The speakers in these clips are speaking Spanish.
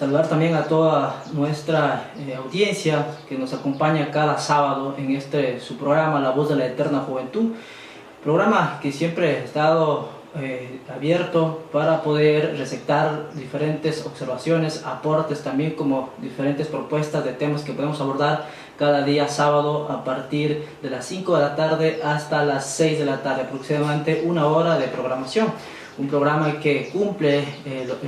saludar también a toda nuestra audiencia que nos acompaña cada sábado en su programa La Voz de la Eterna Juventud, programa que siempre ha estado abierto para poder receptar diferentes observaciones, aportes, también como diferentes propuestas de temas que podemos abordar cada día sábado a partir de las 5 de la tarde hasta las 6 de la tarde, aproximadamente una hora de programación. Un programa que cumple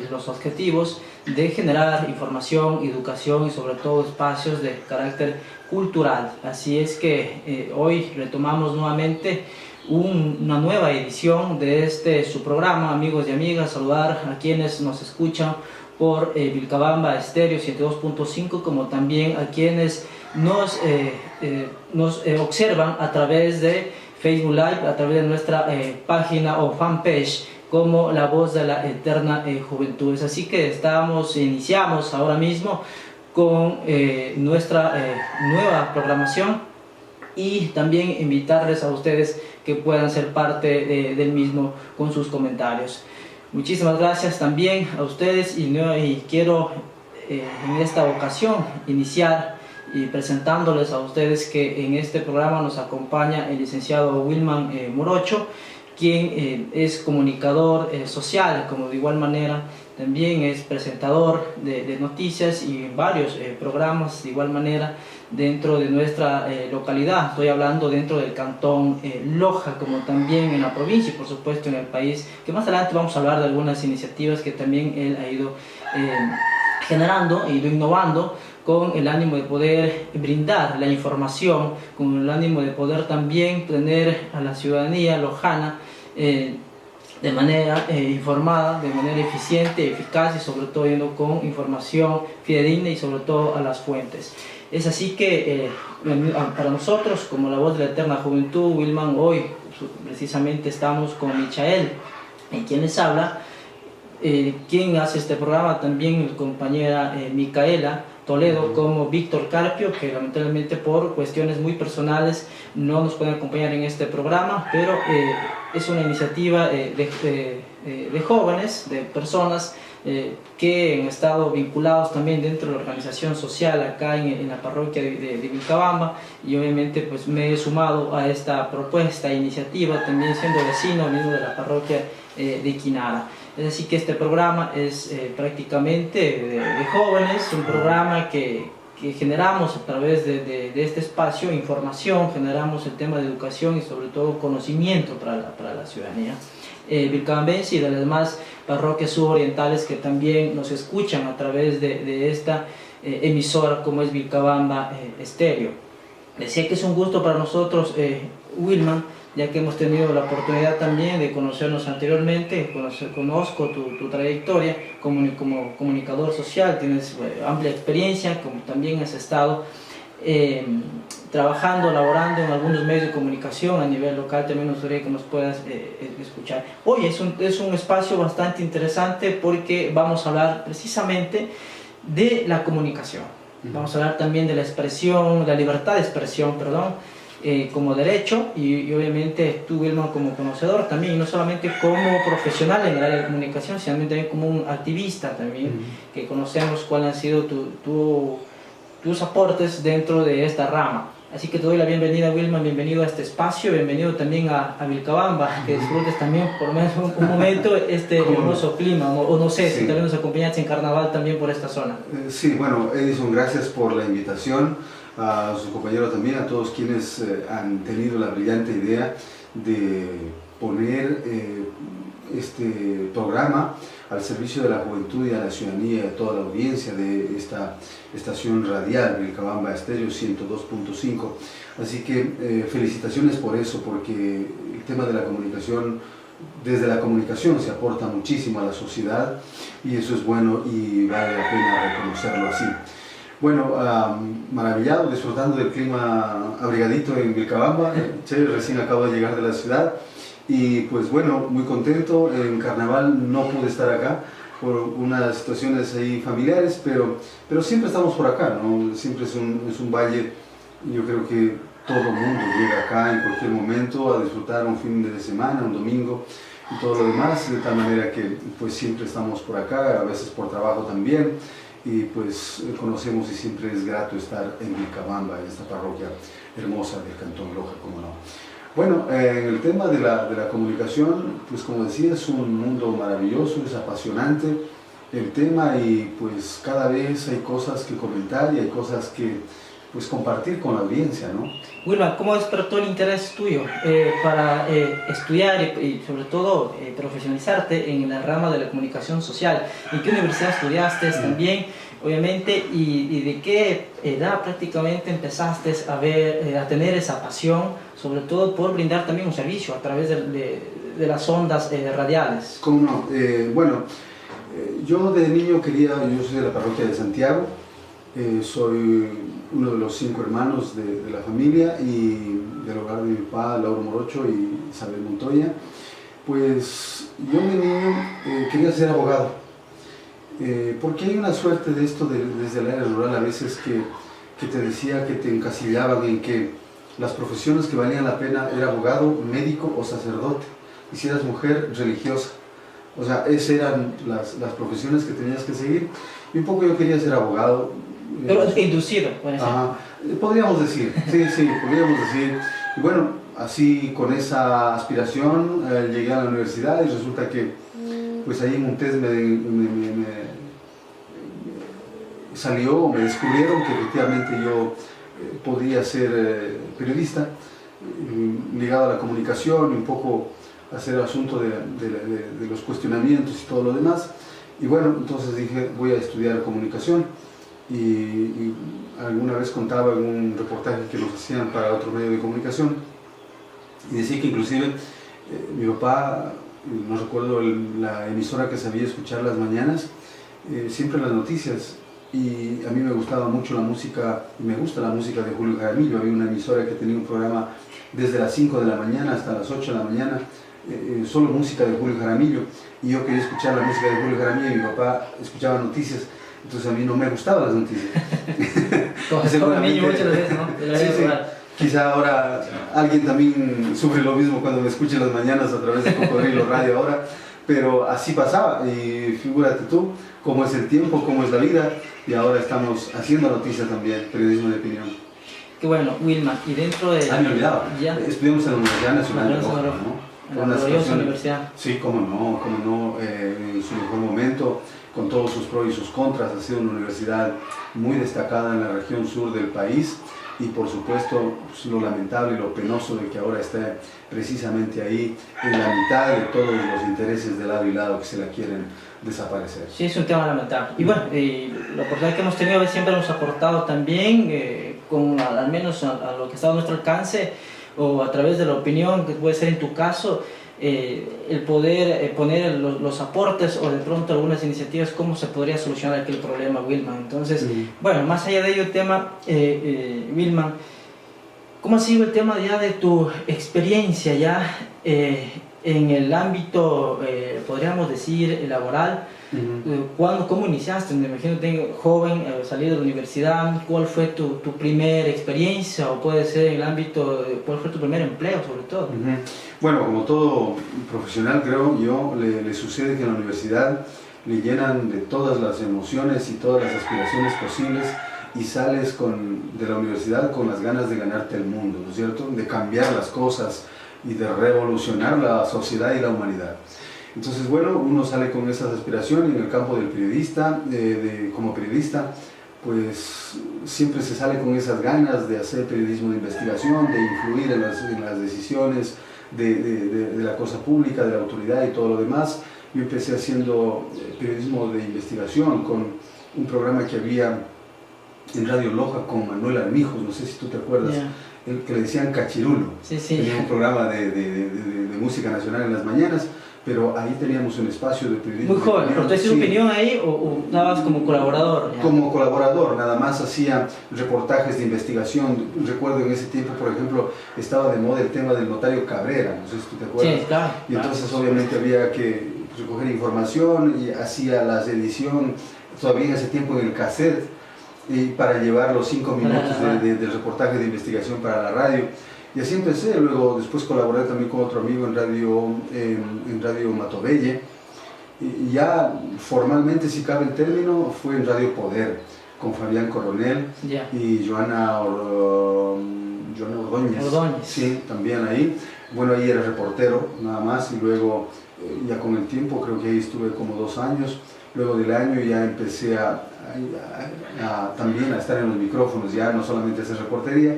los objetivos de generar información, educación y sobre todo espacios de carácter cultural. Así es que hoy retomamos nuevamente una nueva edición de su programa, amigos y amigas. Saludar a quienes nos escuchan por Vilcabamba Estéreo 102.5, como también a quienes nos observan a través de Facebook Live, a través de nuestra página o fanpage como La Voz de la Eterna Juventud. Es así que iniciamos ahora mismo con nuestra nueva programación, y también invitarles a ustedes que puedan ser parte del mismo con sus comentarios. Muchísimas gracias también a ustedes, y quiero en esta ocasión iniciar y presentándoles a ustedes que en este programa nos acompaña el licenciado Wilman Morocho, quien es comunicador social, como de igual manera también es presentador de noticias y varios programas de igual manera dentro de nuestra localidad. Estoy hablando dentro del cantón Loja, como también en la provincia y por supuesto en el país, que más adelante vamos a hablar de algunas iniciativas que también él ha ido generando e ido innovando con el ánimo de poder brindar la información, con el ánimo de poder también tener a la ciudadanía lojana de manera informada, de manera eficiente, eficaz y sobre todo yendo con información fidedigna y sobre todo a las fuentes. Es así que para nosotros, como La Voz de la Eterna Juventud, Wilman, hoy precisamente estamos con Michael, quien les habla, quien hace este programa, también mi compañera Micaela Toledo, como Víctor Carpio, que lamentablemente por cuestiones muy personales no nos pueden acompañar en este programa, pero es una iniciativa de jóvenes, de personas que han estado vinculados también dentro de la organización social acá en la parroquia de Vilcabamba, y obviamente pues me he sumado a esta propuesta, iniciativa, también siendo vecino mismo de la parroquia de Quinara. Es así que este programa es prácticamente de jóvenes, un programa que generamos a través de este espacio, información, generamos el tema de educación y sobre todo conocimiento para la ciudadanía vilcabambense y de las demás parroquias suborientales que también nos escuchan a través de esta emisora como es Vilcabamba Estéreo. Decía que es un gusto para nosotros, Wilman, ya que hemos tenido la oportunidad también de conocernos anteriormente. Conozco tu trayectoria como comunicador social, tienes amplia experiencia, como también has estado trabajando, laborando en algunos medios de comunicación a nivel local. También nos gustaría que nos puedas escuchar. Hoy es un espacio bastante interesante porque vamos a hablar precisamente de la comunicación. Vamos a hablar también de la expresión, la libertad de expresión, como derecho, y obviamente tú, Wilman, como conocedor también, no solamente como profesional en el área de comunicación, sino también como un activista también, que conocemos cuáles han sido tus aportes dentro de esta rama. Así que te doy la bienvenida, Wilman, bienvenido a este espacio, bienvenido también a Vilcabamba, que disfrutes también por lo menos un momento este hermoso clima, o no sé, si también nos acompañaste en carnaval también por esta zona. Sí, bueno, Edison, gracias por la invitación, a su compañero también, a todos quienes han tenido la brillante idea de poner este programa al servicio de la juventud y a la ciudadanía y a toda la audiencia de esta estación radial Vilcabamba Estéreo 102.5. Así que felicitaciones por eso, porque el tema de la comunicación, desde la comunicación se aporta muchísimo a la sociedad, y eso es bueno y vale la pena reconocerlo así. Bueno, maravillado, disfrutando del clima abrigadito en Vilcabamba. Recién acabo de llegar de la ciudad y pues bueno, muy contento. En carnaval no pude estar acá por unas situaciones ahí familiares, pero siempre estamos por acá, ¿no? Siempre es un valle. Yo creo que todo el mundo llega acá en cualquier momento a disfrutar un fin de semana, un domingo y todo lo demás, de tal manera que pues siempre estamos por acá, a veces por trabajo también. y pues conocemos y siempre es grato estar en Vilcabamba, en esta parroquia hermosa del Cantón Loja, como no. Bueno, en el tema de la comunicación, pues como decía, es un mundo maravilloso, es apasionante el tema y pues cada vez hay cosas que comentar y hay cosas que pues compartir con la audiencia, ¿no? Wilman, ¿cómo despertó el interés tuyo para estudiar y sobre todo profesionalizarte en la rama de la comunicación social? ¿En qué universidad estudiaste también, obviamente, y de qué edad prácticamente empezaste a tener esa pasión, sobre todo por brindar también un servicio a través de las ondas radiales? ¿Cómo no? Bueno, yo de niño yo soy de la parroquia de Santiago, soy uno de los 5 hermanos de la familia y del hogar de mi papá, Lauro Morocho y Isabel Montoya. Pues yo de niño quería ser abogado, porque hay una suerte de esto desde el área rural a veces que te decía, que te encasillaban en que las profesiones que valían la pena era abogado, médico o sacerdote, y si eras mujer, religiosa. O sea, esas eran las profesiones que tenías que seguir, y un poco yo quería ser abogado. Pero inducido, puede ser. Podríamos decir, sí, podríamos decir. Y bueno, así con esa aspiración llegué a la universidad y resulta que pues ahí en un test me salió, me descubrieron que efectivamente yo podía ser periodista, ligado a la comunicación y un poco hacer asunto de los cuestionamientos y todo lo demás. Y bueno, entonces dije, voy a estudiar comunicación. Y alguna vez contaba en un reportaje que nos hacían para otro medio de comunicación y decía que inclusive mi papá, no recuerdo la emisora que sabía escuchar las mañanas, siempre las noticias, y a mí me gustaba mucho la música, y me gusta la música de Julio Jaramillo. Había una emisora que tenía un programa desde las 5 de la mañana hasta las 8 de la mañana, solo música de Julio Jaramillo, y yo quería escuchar la música de Julio Jaramillo y mi papá escuchaba noticias. Entonces a mí no me gustaban las noticias. Como niño muchas veces, ¿no? Sí. Quizá ahora alguien también sufre lo mismo cuando me escuche las mañanas a través de Cocodrilo Radio ahora, pero así pasaba, y figúrate tú cómo es el tiempo, cómo es la vida, y ahora estamos haciendo noticias también, periodismo de opinión. Qué bueno, Wilman, y dentro de... me olvidaba, ya estudiamos en la Universidad Nacional de Loja, ¿no? En la gloriosa universidad. Sí, cómo no, en su mejor momento, con todos sus pros y sus contras, ha sido una universidad muy destacada en la región sur del país, y por supuesto pues, lo lamentable y lo penoso de que ahora esté precisamente ahí en la mitad de todos los intereses de lado y lado que se la quieren desaparecer. Sí, es un tema lamentable. Y bueno, la oportunidad que hemos tenido siempre hemos aportado también, al menos a lo que está a nuestro alcance, o a través de la opinión, que puede ser en tu caso, el poder poner los aportes o de pronto algunas iniciativas, cómo se podría solucionar aquel problema, Wilman. Entonces, bueno, más allá de ello el tema, Wilman, ¿cómo ha sido el tema ya de tu experiencia ya en el ámbito, podríamos decir, laboral? ¿Cómo iniciaste? Me imagino joven, salir de la universidad. ¿Cuál fue tu primera experiencia? O puede ser en el ámbito, ¿cuál fue tu primer empleo sobre todo? Bueno, como todo profesional, creo yo, le sucede que en la universidad le llenan de todas las emociones y todas las aspiraciones posibles, y sales de la universidad con las ganas de ganarte el mundo, ¿no es cierto? De cambiar las cosas y de revolucionar la sociedad y la humanidad. Entonces, bueno, uno sale con esas aspiraciones en el campo del periodista, como periodista, pues siempre se sale con esas ganas de hacer periodismo de investigación, de influir en las decisiones de la cosa pública, de la autoridad y todo lo demás. Yo empecé haciendo periodismo de investigación con un programa que había en Radio Loja con Manuel Armijos, no sé si tú te acuerdas, el que le decían Cachirulo. Sí. Tenía un programa de música nacional en las mañanas, pero ahí teníamos un espacio de periodismo. Muy joven, ¿pero tú hacías opinión ahí o dabas como colaborador? Como colaborador, nada más hacía reportajes de investigación. Recuerdo en ese tiempo, por ejemplo, estaba de moda el tema del notario Cabrera, no sé si tú te acuerdas. Sí, claro. Y entonces obviamente había que recoger información y hacía las edición, todavía en ese tiempo en el cassette, y para llevar los 5 minutos del reportaje de investigación para la radio. Y así empecé. Luego después colaboré también con otro amigo en Radio Matobelle, Y ya formalmente, si cabe el término, fue en Radio Poder, con Fabián Coronel y Joana Ordóñez. Sí, también ahí. Bueno, ahí era reportero nada más, y luego ya con el tiempo, creo que ahí estuve como 2 años. Luego del año ya empecé también a estar en los micrófonos, ya no solamente hacer reportería.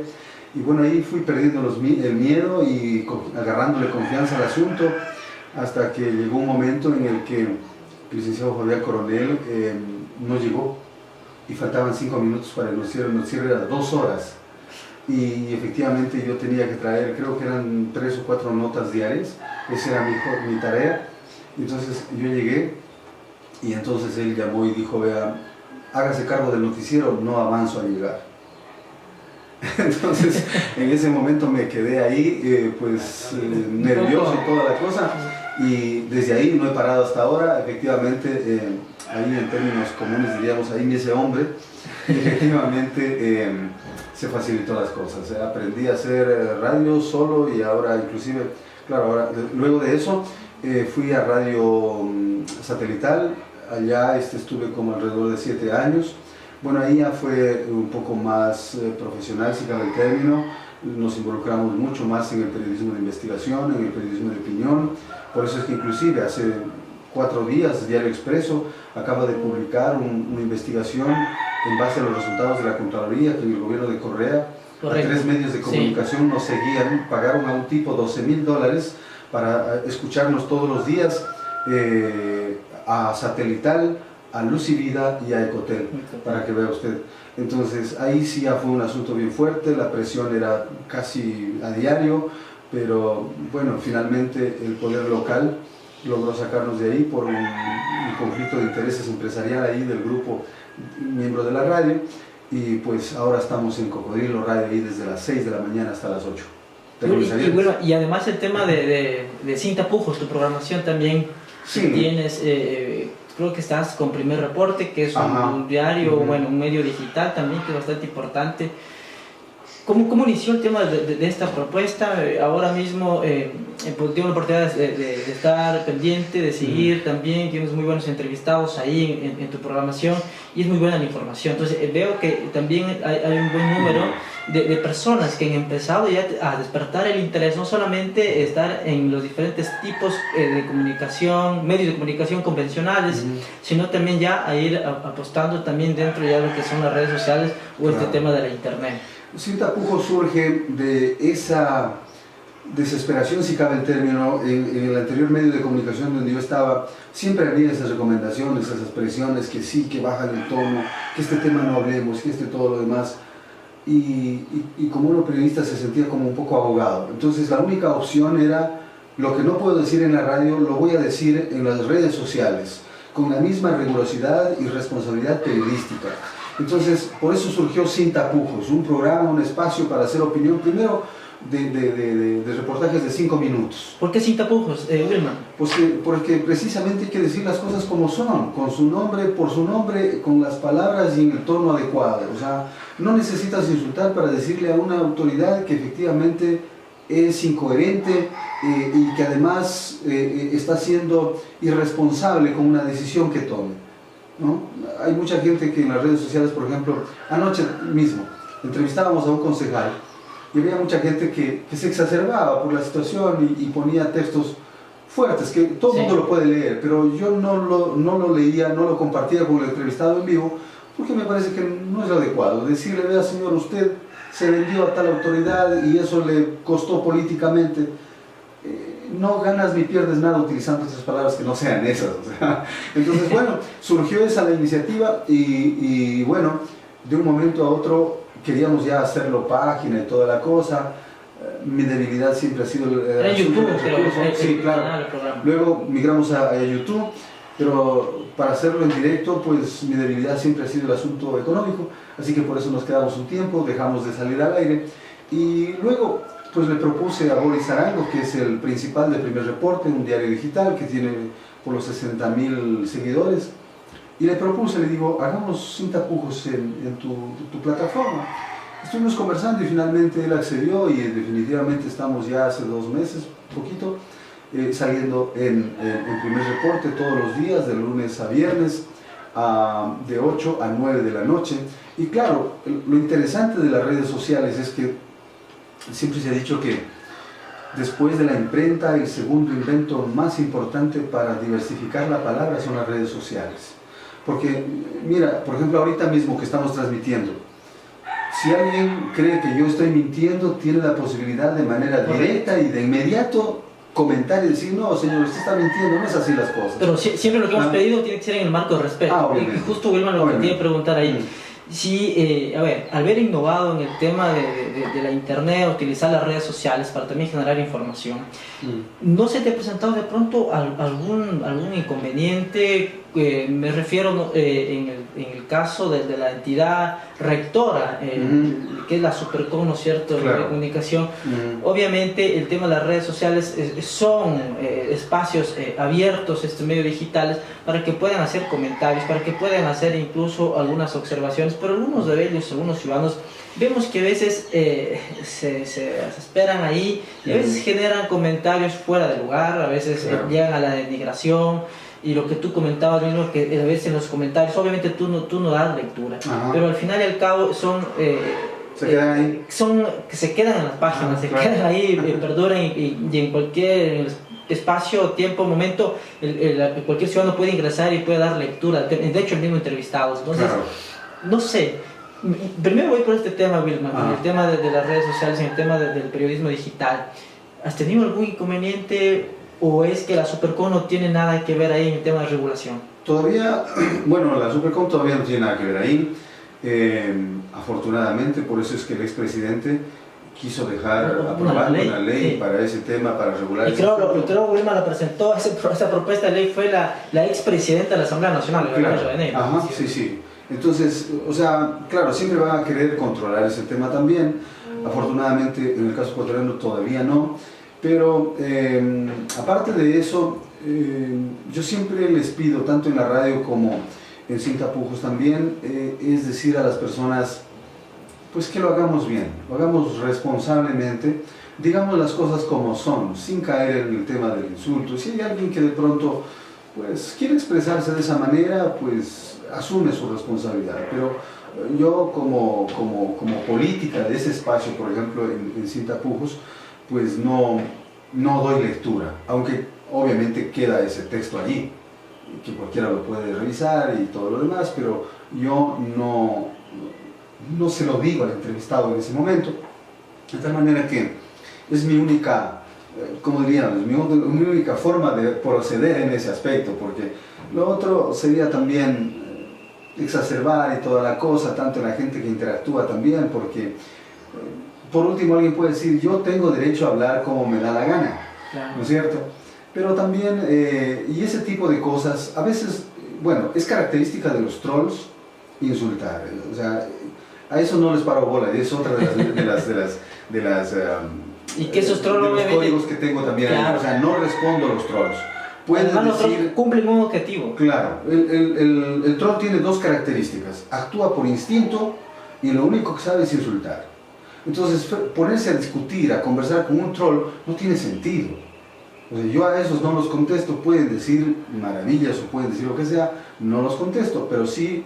Y bueno, ahí fui perdiendo el miedo y agarrándole confianza al asunto, hasta que llegó un momento en el que el licenciado Fabián Coronel no llegó y faltaban 5 minutos para el noticiero era 2 horas. Y efectivamente yo tenía que traer, creo que eran 3 o 4 notas diarias, esa era mi tarea. Entonces yo llegué y entonces él llamó y dijo, vea, hágase cargo del noticiero, no avanzo a llegar. Entonces en ese momento me quedé ahí nervioso y toda la cosa, y desde ahí no he parado hasta ahora. Efectivamente, ahí en términos comunes diríamos, ahí me hice hombre, y efectivamente se facilitó las cosas. Aprendí a hacer radio solo, y ahora inclusive, claro, luego de eso fui a Radio Satelital. Allá estuve como alrededor de 7 años. Bueno, ahí ya fue un poco más profesional, si cabe el término. Nos involucramos mucho más en el periodismo de investigación, en el periodismo de opinión. Por eso es que inclusive hace 4 días Diario Expreso acaba de publicar una investigación en base a los resultados de la Contraloría, que en el gobierno de Correa, a 3 medios de comunicación nos seguían, pagaron a un tipo $12.000 para escucharnos todos los días, a Satelital, a Luz y Vida y a Ecotel, para que vea usted. Entonces ahí sí ya fue un asunto bien fuerte, la presión era casi a diario, pero bueno, finalmente el poder local logró sacarnos de ahí por un conflicto de intereses empresarial ahí del grupo miembro de la radio, y pues ahora estamos en Cocodrilo Radio ahí desde las 6 de la mañana hasta las 8. Y además el tema de Sin Tapujos, tu programación también, sí. Tienes, creo que estás con Primer Reporte, que es un diario, bueno, un medio digital también que es bastante importante. ¿Cómo inició el tema de esta propuesta? Ahora mismo pues, tengo la oportunidad de estar pendiente, de seguir también, tienes muy buenos entrevistados ahí en tu programación, y es muy buena la información. Entonces veo que también hay un buen número de personas que han empezado ya a despertar el interés, no solamente estar en los diferentes tipos de comunicación, medios de comunicación convencionales, sino también ya a ir apostando también dentro ya de lo que son las redes sociales o este tema de la internet. Sin Tapujos surge de esa desesperación, si cabe el término. En el anterior medio de comunicación donde yo estaba, siempre había esas recomendaciones, esas presiones, que sí, que bajan el tono, que este tema no hablemos, que todo lo demás. Y como uno periodista se sentía como un poco ahogado. Entonces la única opción era, lo que no puedo decir en la radio, lo voy a decir en las redes sociales, con la misma rigurosidad y responsabilidad periodística. Entonces, por eso surgió Sin Tapujos, un programa, un espacio para hacer opinión, primero de reportajes de 5 minutos. ¿Por qué Sin Tapujos, Wilman? Pues porque precisamente hay que decir las cosas como son, con su nombre, por su nombre, con las palabras y en el tono adecuado. O sea, no necesitas insultar para decirle a una autoridad que efectivamente es incoherente y que además está siendo irresponsable con una decisión que tome, ¿no? Hay mucha gente que en las redes sociales, por ejemplo, anoche mismo entrevistábamos a un concejal y había mucha gente que se exacerbaba por la situación y ponía textos fuertes que todo el mundo lo puede leer, pero yo no lo leía, no lo compartía con el entrevistado en vivo, porque me parece que no es lo adecuado decirle, vea señor, usted se vendió a tal autoridad y eso le costó políticamente. No ganas ni pierdes nada utilizando otras palabras que no sean esas. O sea, entonces, bueno, surgió esa la iniciativa y bueno, de un momento a otro queríamos ya hacerlo página y toda la cosa. Mi debilidad siempre ha sido el YouTube, sí, claro. Luego migramos a YouTube, pero para hacerlo en directo, pues mi debilidad siempre ha sido el asunto económico, así que por eso nos quedamos un tiempo, dejamos de salir al aire, y luego pues le propuse a Boris Arango, que es el principal de Primer Reporte, un diario digital que tiene por los 60.000 seguidores, y le propuse, le digo, hagamos Sin Tapujos en tu plataforma. Estuvimos conversando y finalmente él accedió, y definitivamente estamos ya hace 2 meses, poquito, saliendo en Primer Reporte todos los días, de lunes a viernes, de 8 a 9 de la noche. Y claro, lo interesante de las redes sociales es que siempre se ha dicho que después de la imprenta, el segundo invento más importante para diversificar la palabra son las redes sociales. Porque, mira, por ejemplo, ahorita mismo que estamos transmitiendo, si alguien cree que yo estoy mintiendo, tiene la posibilidad de manera directa y de inmediato comentar y decir, no, señor, usted está mintiendo, no es así las cosas. Pero siempre lo que hemos pedido tiene que ser en el marco de respeto. Y justo, Wilman, lo que tiene que preguntar ahí. Sí, a ver, al haber innovado en el tema de la internet, utilizar las redes sociales para también generar información, ¿no se te ha presentado de pronto algún inconveniente? Me refiero en el caso de la entidad rectora, que es la Supercom, ¿no es cierto?, claro, de comunicación. Obviamente el tema de las redes sociales son espacios abiertos, estos medios digitales, para que puedan hacer comentarios, para que puedan hacer incluso algunas observaciones, pero algunos de ellos, algunos ciudadanos, vemos que a veces se esperan ahí y a veces generan comentarios fuera de lugar, a veces llegan a la denigración. Y lo que tú comentabas mismo, que a veces en los comentarios, obviamente tú no das lectura, pero al final y al cabo son se quedan ahí. Que se quedan en las páginas, se quedan ahí, perduran y en cualquier espacio, tiempo, momento, cualquier ciudadano puede ingresar y puede dar lectura, de hecho el mismo entrevistado. Entonces, no sé, primero voy por este tema, Wilman, el tema de las redes sociales, en el tema del periodismo digital. ¿Has tenido algún inconveniente o es que la Supercom no tiene nada que ver ahí en el tema de regulación? Todavía, bueno, la Supercom todavía no tiene nada que ver ahí, afortunadamente, por eso es que el expresidente quiso dejar aprobada una ley para ese tema, para regular. Y creo que Wilman la presentó, esa propuesta de ley fue la expresidenta de la Asamblea Nacional, claro. Sí. Entonces, o sea, claro, siempre van a querer controlar ese tema también. Afortunadamente, en el caso ecuatoriano todavía no. Pero aparte de eso, yo siempre les pido, tanto en la radio como en Sin Tapujos también, es decir a las personas, pues que lo hagamos bien, lo hagamos responsablemente, digamos las cosas como son, sin caer en el tema del insulto. Si hay alguien que de pronto pues quiere expresarse de esa manera, pues asume su responsabilidad. Pero yo como política de ese espacio, por ejemplo en Sin Tapujos, pues no doy lectura, aunque obviamente queda ese texto allí, que cualquiera lo puede revisar y todo lo demás, pero yo no se lo digo al entrevistado en ese momento, de tal manera que es mi única, como diríamos, mi única forma de proceder en ese aspecto, porque lo otro sería también exacerbar y toda la cosa, tanto en la gente que interactúa también, porque por último alguien puede decir, yo tengo derecho a hablar como me da la gana, claro, ¿no es cierto? Pero también, y ese tipo de cosas, a veces, bueno, es característica de los trolls insultar, o sea, a eso no les paro bola, es otra de las y que esos trolls de los códigos que tengo también, claro, o sea, no respondo a los trolls. Pueden decir, cumplen un objetivo. Claro, el troll tiene dos características, actúa por instinto y lo único que sabe es insultar. Entonces, ponerse a discutir, a conversar con un troll no tiene sentido. O sea, yo a esos no los contesto, pueden decir maravillas o pueden decir lo que sea, no los contesto, pero sí,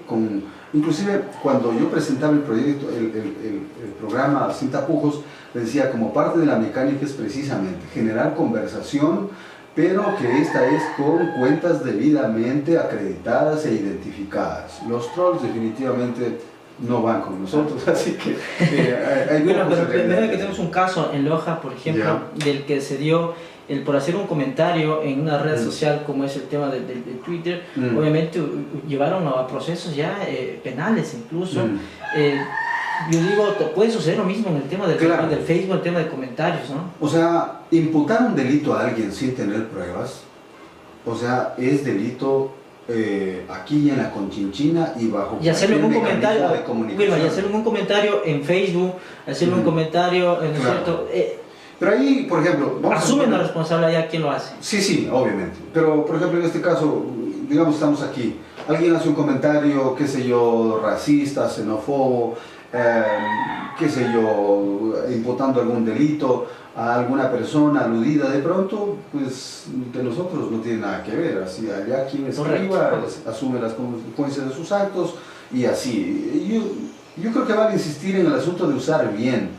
inclusive cuando yo presentaba el proyecto, el programa Sin Tapujos, decía como parte de la mecánica es precisamente generar conversación, pero que esta es con cuentas debidamente acreditadas e identificadas. Los trolls definitivamente no van con nosotros, así que hay bueno, pero primero que tenemos un caso en Loja, por ejemplo, del que se dio por hacer un comentario en una red social como es el tema de Twitter, obviamente llevaron a procesos ya penales incluso. Yo digo, puede suceder lo mismo en el tema del Facebook, el tema de comentarios, ¿no? O sea, imputar un delito a alguien sin tener pruebas, o sea, es delito aquí en la Conchinchina y bajo y hacerlo en un comentario de comunicación. Y hacerlo en un comentario en Facebook, hacerlo un comentario en cierto. Pero ahí, por ejemplo, asumen la responsabilidad quién lo hace. Sí, obviamente. Pero, por ejemplo, en este caso, digamos, estamos aquí. Alguien hace un comentario, qué sé yo, racista, xenófobo, qué sé yo, imputando algún delito a alguna persona aludida de pronto, pues de nosotros no tiene nada que ver. Así, allá quien escriba asume las consecuencias de sus actos y así. Yo creo que vale insistir en el asunto de usar bien.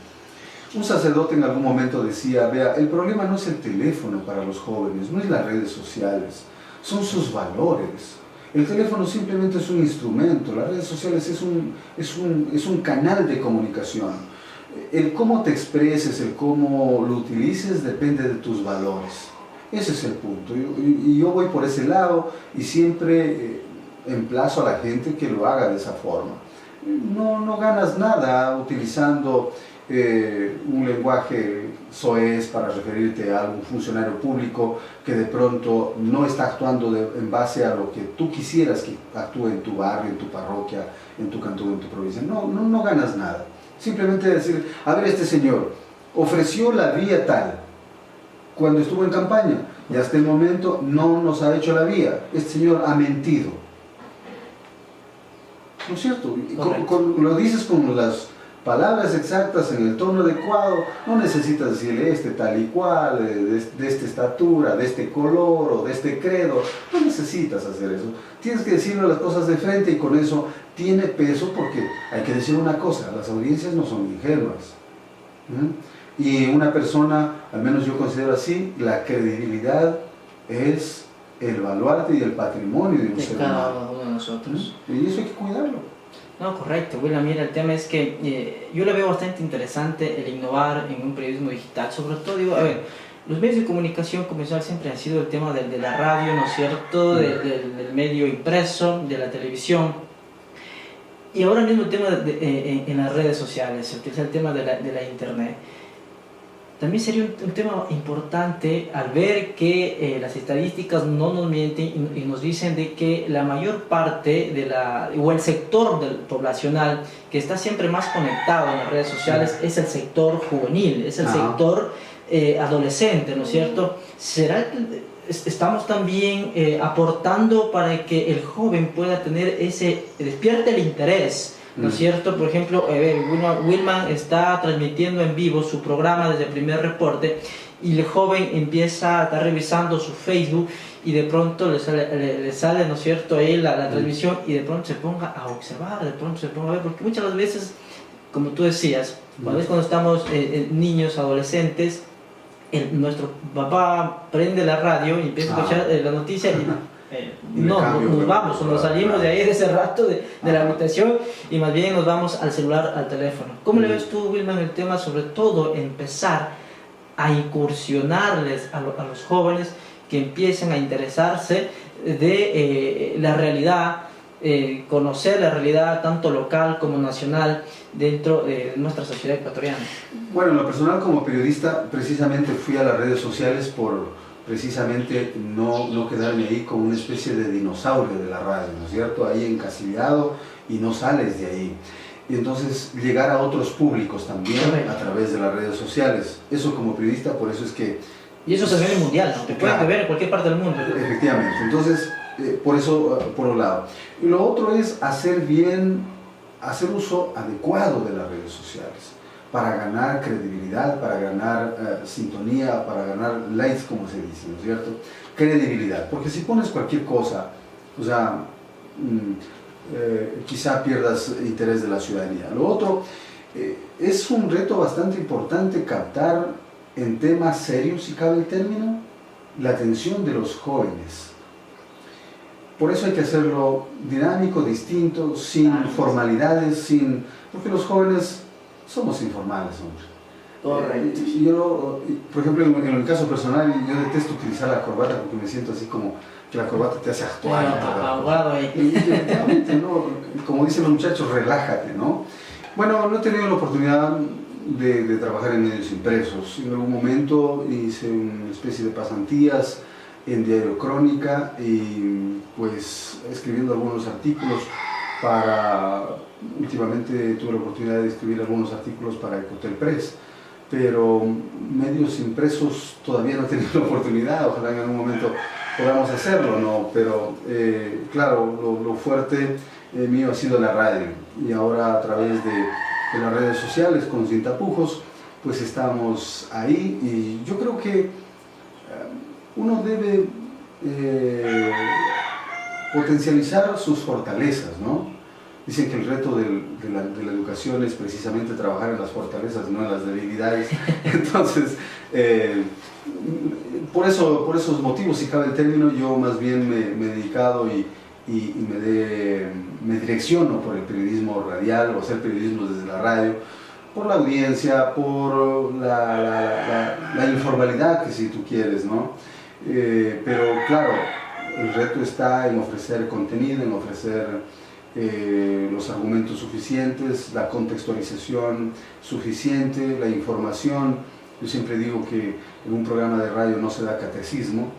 Un sacerdote en algún momento decía, vea, el problema no es el teléfono para los jóvenes, no es las redes sociales, son sus valores. El teléfono simplemente es un instrumento, las redes sociales es un canal de comunicación. El cómo te expreses, el cómo lo utilices depende de tus valores. Ese es el punto. Y yo voy por ese lado y siempre emplazo a la gente que lo haga de esa forma. No ganas nada utilizando un lenguaje soez para referirte a algún funcionario público que de pronto no está actuando en base a lo que tú quisieras que actúe en tu barrio, en tu parroquia, en tu cantón, en tu provincia. No ganas nada. Simplemente decir, a ver, este señor ofreció la vía tal cuando estuvo en campaña y hasta el momento no nos ha hecho la vía. Este señor ha mentido. ¿No es cierto? Lo dices con las palabras exactas, en el tono adecuado, no necesitas decirle este tal y cual, de esta estatura, de este color o de este credo, no necesitas hacer eso. Tienes que decirle las cosas de frente y con eso tiene peso, porque hay que decir una cosa, las audiencias no son ingenuas. Y una persona, al menos yo considero así, la credibilidad es el baluarte y el patrimonio de un ser humano. Cada uno de nosotros. Y eso hay que cuidarlo. No, correcto, William. Mira, el tema es que yo le veo bastante interesante el innovar en un periodismo digital. Sobre todo, digo, a ver, los medios de comunicación convencional siempre han sido el tema de la radio, ¿no es cierto?, del medio impreso, de la televisión. Y ahora mismo el tema en las redes sociales, el tema de la internet. También sería un tema importante al ver que las estadísticas no nos mienten y nos dicen de que la mayor parte o el sector poblacional que está siempre más conectado en las redes sociales es el sector juvenil, es el sector adolescente, ¿no es cierto? ¿Será que estamos también aportando para que el joven pueda tener despierte el interés? ¿No es cierto? Por ejemplo, Wilman está transmitiendo en vivo su programa desde el primer reporte y el joven empieza a estar revisando su Facebook y de pronto le sale, ¿no es cierto?, la transmisión y de pronto se ponga a observar, de pronto se ponga a ver, porque muchas veces, como tú decías, cuando estamos niños, adolescentes, nuestro papá prende la radio y empieza a escuchar la noticia y nos salimos de ahí de ese rato de la habitación y más bien nos vamos al celular, al teléfono. ¿Cómo le ves tú, Wilman, el tema, sobre todo empezar a incursionarles a los jóvenes que empiecen a interesarse de la realidad, conocer la realidad tanto local como nacional dentro de nuestra sociedad ecuatoriana? Bueno, en lo personal, como periodista, precisamente fui a las redes sociales por precisamente no quedarme ahí como una especie de dinosaurio de la radio, ¿no es cierto? Ahí encasillado y no sales de ahí. Y entonces llegar a otros públicos también a través de las redes sociales. Eso como periodista, por eso es que... Y eso se ve en el mundial, ¿no? Te pueden ver en cualquier parte del mundo. Efectivamente. Entonces, por eso, por un lado. Y lo otro es hacer uso adecuado de las redes sociales, para ganar credibilidad, para ganar sintonía, para ganar likes, como se dice, ¿no es cierto? Credibilidad, porque si pones cualquier cosa, o sea, quizá pierdas interés de la ciudadanía. Lo otro, es un reto bastante importante captar en temas serios, si cabe el término, la atención de los jóvenes. Por eso hay que hacerlo dinámico, distinto, sin formalidades, porque los jóvenes somos informales, hombre. Correcto. Yo, por ejemplo, en el caso personal, yo detesto utilizar la corbata porque me siento así como que la corbata te hace actuar. Ahogado ahí. Y efectivamente, ¿no? Como dicen los muchachos, relájate, ¿no? Bueno, no he tenido la oportunidad de trabajar en medios impresos. En algún momento hice una especie de pasantías en Diario Crónica y pues escribiendo algunos artículos últimamente tuve la oportunidad de escribir algunos artículos para Ecotel Press, pero medios impresos todavía no he tenido la oportunidad, ojalá en algún momento podamos hacerlo, ¿no? Pero claro, lo fuerte mío ha sido la radio, y ahora a través de las redes sociales con Sin Tapujos, pues estamos ahí, y yo creo que uno debe potencializar sus fortalezas, ¿no? Dicen que el reto de la educación es precisamente trabajar en las fortalezas, no en las debilidades. Entonces, por esos motivos, si cabe el término, yo más bien me he dedicado y me direcciono por el periodismo radial, o hacer periodismo desde la radio, por la audiencia, por la informalidad, que si tú quieres, ¿no? Pero claro, el reto está en ofrecer contenido, en ofrecer los argumentos suficientes, la contextualización suficiente, la información. Yo siempre digo que en un programa de radio no se da catecismo,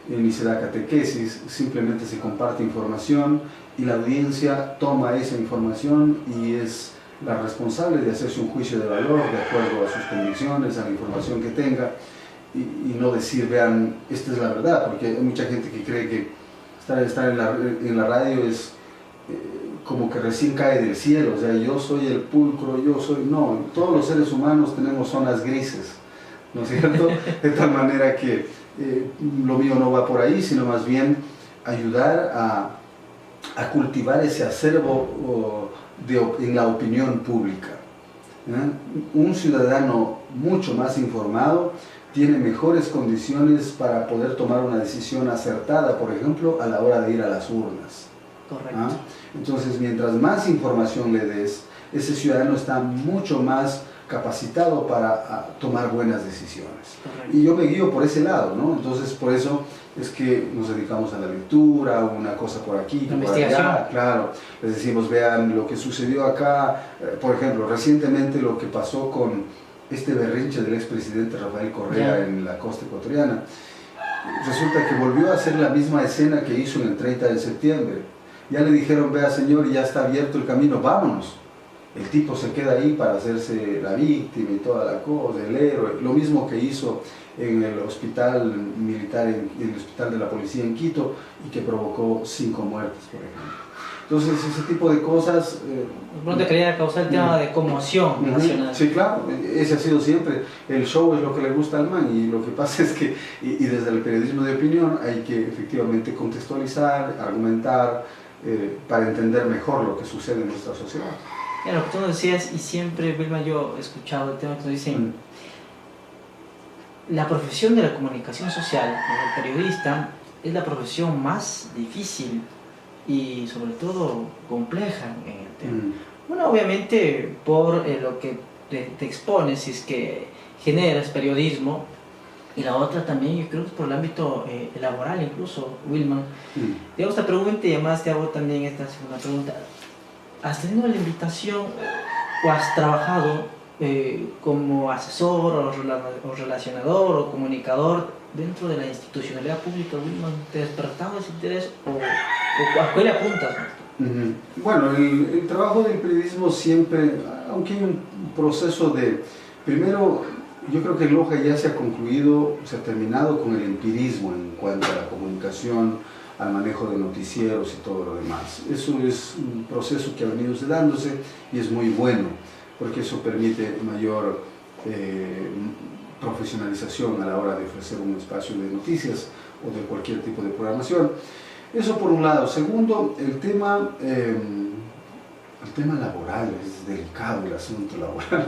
ni se da catequesis, simplemente se comparte información y la audiencia toma esa información y es la responsable de hacerse un juicio de valor de acuerdo a sus convicciones, a la información que tenga, y no decir, vean, esta es la verdad, porque hay mucha gente que cree que estar en la radio es como que recién cae del cielo, o sea, yo soy el pulcro, no, todos los seres humanos tenemos zonas grises, ¿no es cierto? De tal manera que lo mío no va por ahí, sino más bien ayudar a cultivar ese acervo en la opinión pública. Un ciudadano mucho más informado tiene mejores condiciones para poder tomar una decisión acertada, por ejemplo, a la hora de ir a las urnas. Correcto. Entonces, mientras más información le des, ese ciudadano está mucho más capacitado para tomar buenas decisiones. Correcto. Y yo me guío por ese lado, ¿no? Entonces, por eso es que nos dedicamos a la lectura, una cosa por aquí, por allá, claro. Les decimos, vean lo que sucedió acá, por ejemplo, recientemente lo que pasó con este berrinche del expresidente Rafael Correa en la costa ecuatoriana. Resulta que volvió a hacer la misma escena que hizo en el 30 de septiembre. Ya le dijeron, vea señor, ya está abierto el camino, vámonos. El tipo se queda ahí para hacerse la víctima y toda la cosa, el héroe. Lo mismo que hizo en el hospital militar, en el hospital de la policía en Quito, y que provocó 5 muertes, por ejemplo. Entonces, ese tipo de cosas... Pronto quería causar el tema de conmoción nacional. Sí, claro, ese ha sido siempre. El show es lo que le gusta al man, y lo que pasa es que, y desde el periodismo de opinión, hay que efectivamente contextualizar, argumentar, para entender mejor lo que sucede en nuestra sociedad. Lo que tú nos decías, y siempre, Wilman, yo he escuchado el tema que nos dicen, la profesión de la comunicación social, el periodista, es la profesión más difícil y sobre todo compleja en el tema. Bueno, obviamente por lo que te expones, si es que generas periodismo, y la otra también yo creo que es por el ámbito laboral incluso, Wilman. Te hago esta pregunta y además te hago también esta segunda pregunta. ¿Has tenido la invitación o has trabajado como asesor o relacionador o comunicador dentro de la institucionalidad pública, Wilman? ¿Te ha despertado ese interés o a qué le apuntas? Bueno, el trabajo del periodismo siempre, aunque hay un proceso de, primero, yo creo que Loja ya se ha concluido, se ha terminado con el empirismo en cuanto a la comunicación, al manejo de noticieros y todo lo demás. Eso es un proceso que ha venido dándose y es muy bueno, porque eso permite mayor profesionalización a la hora de ofrecer un espacio de noticias o de cualquier tipo de programación. Eso por un lado. Segundo, el tema laboral, es delicado el asunto laboral,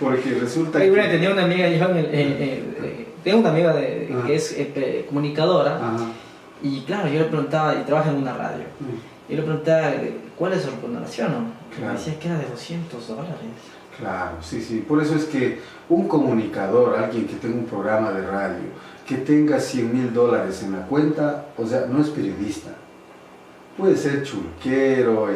porque resulta que... Tenía una amiga, tengo una amiga que es comunicadora. Y claro, yo le preguntaba, y trabaja en una radio, yo le preguntaba cuál es su remuneración, ¿no? Claro. Me decía que era de $200. Claro, sí, por eso es que un comunicador, alguien que tenga un programa de radio, que tenga $100,000 en la cuenta, o sea, no es periodista. Puede ser chulquero,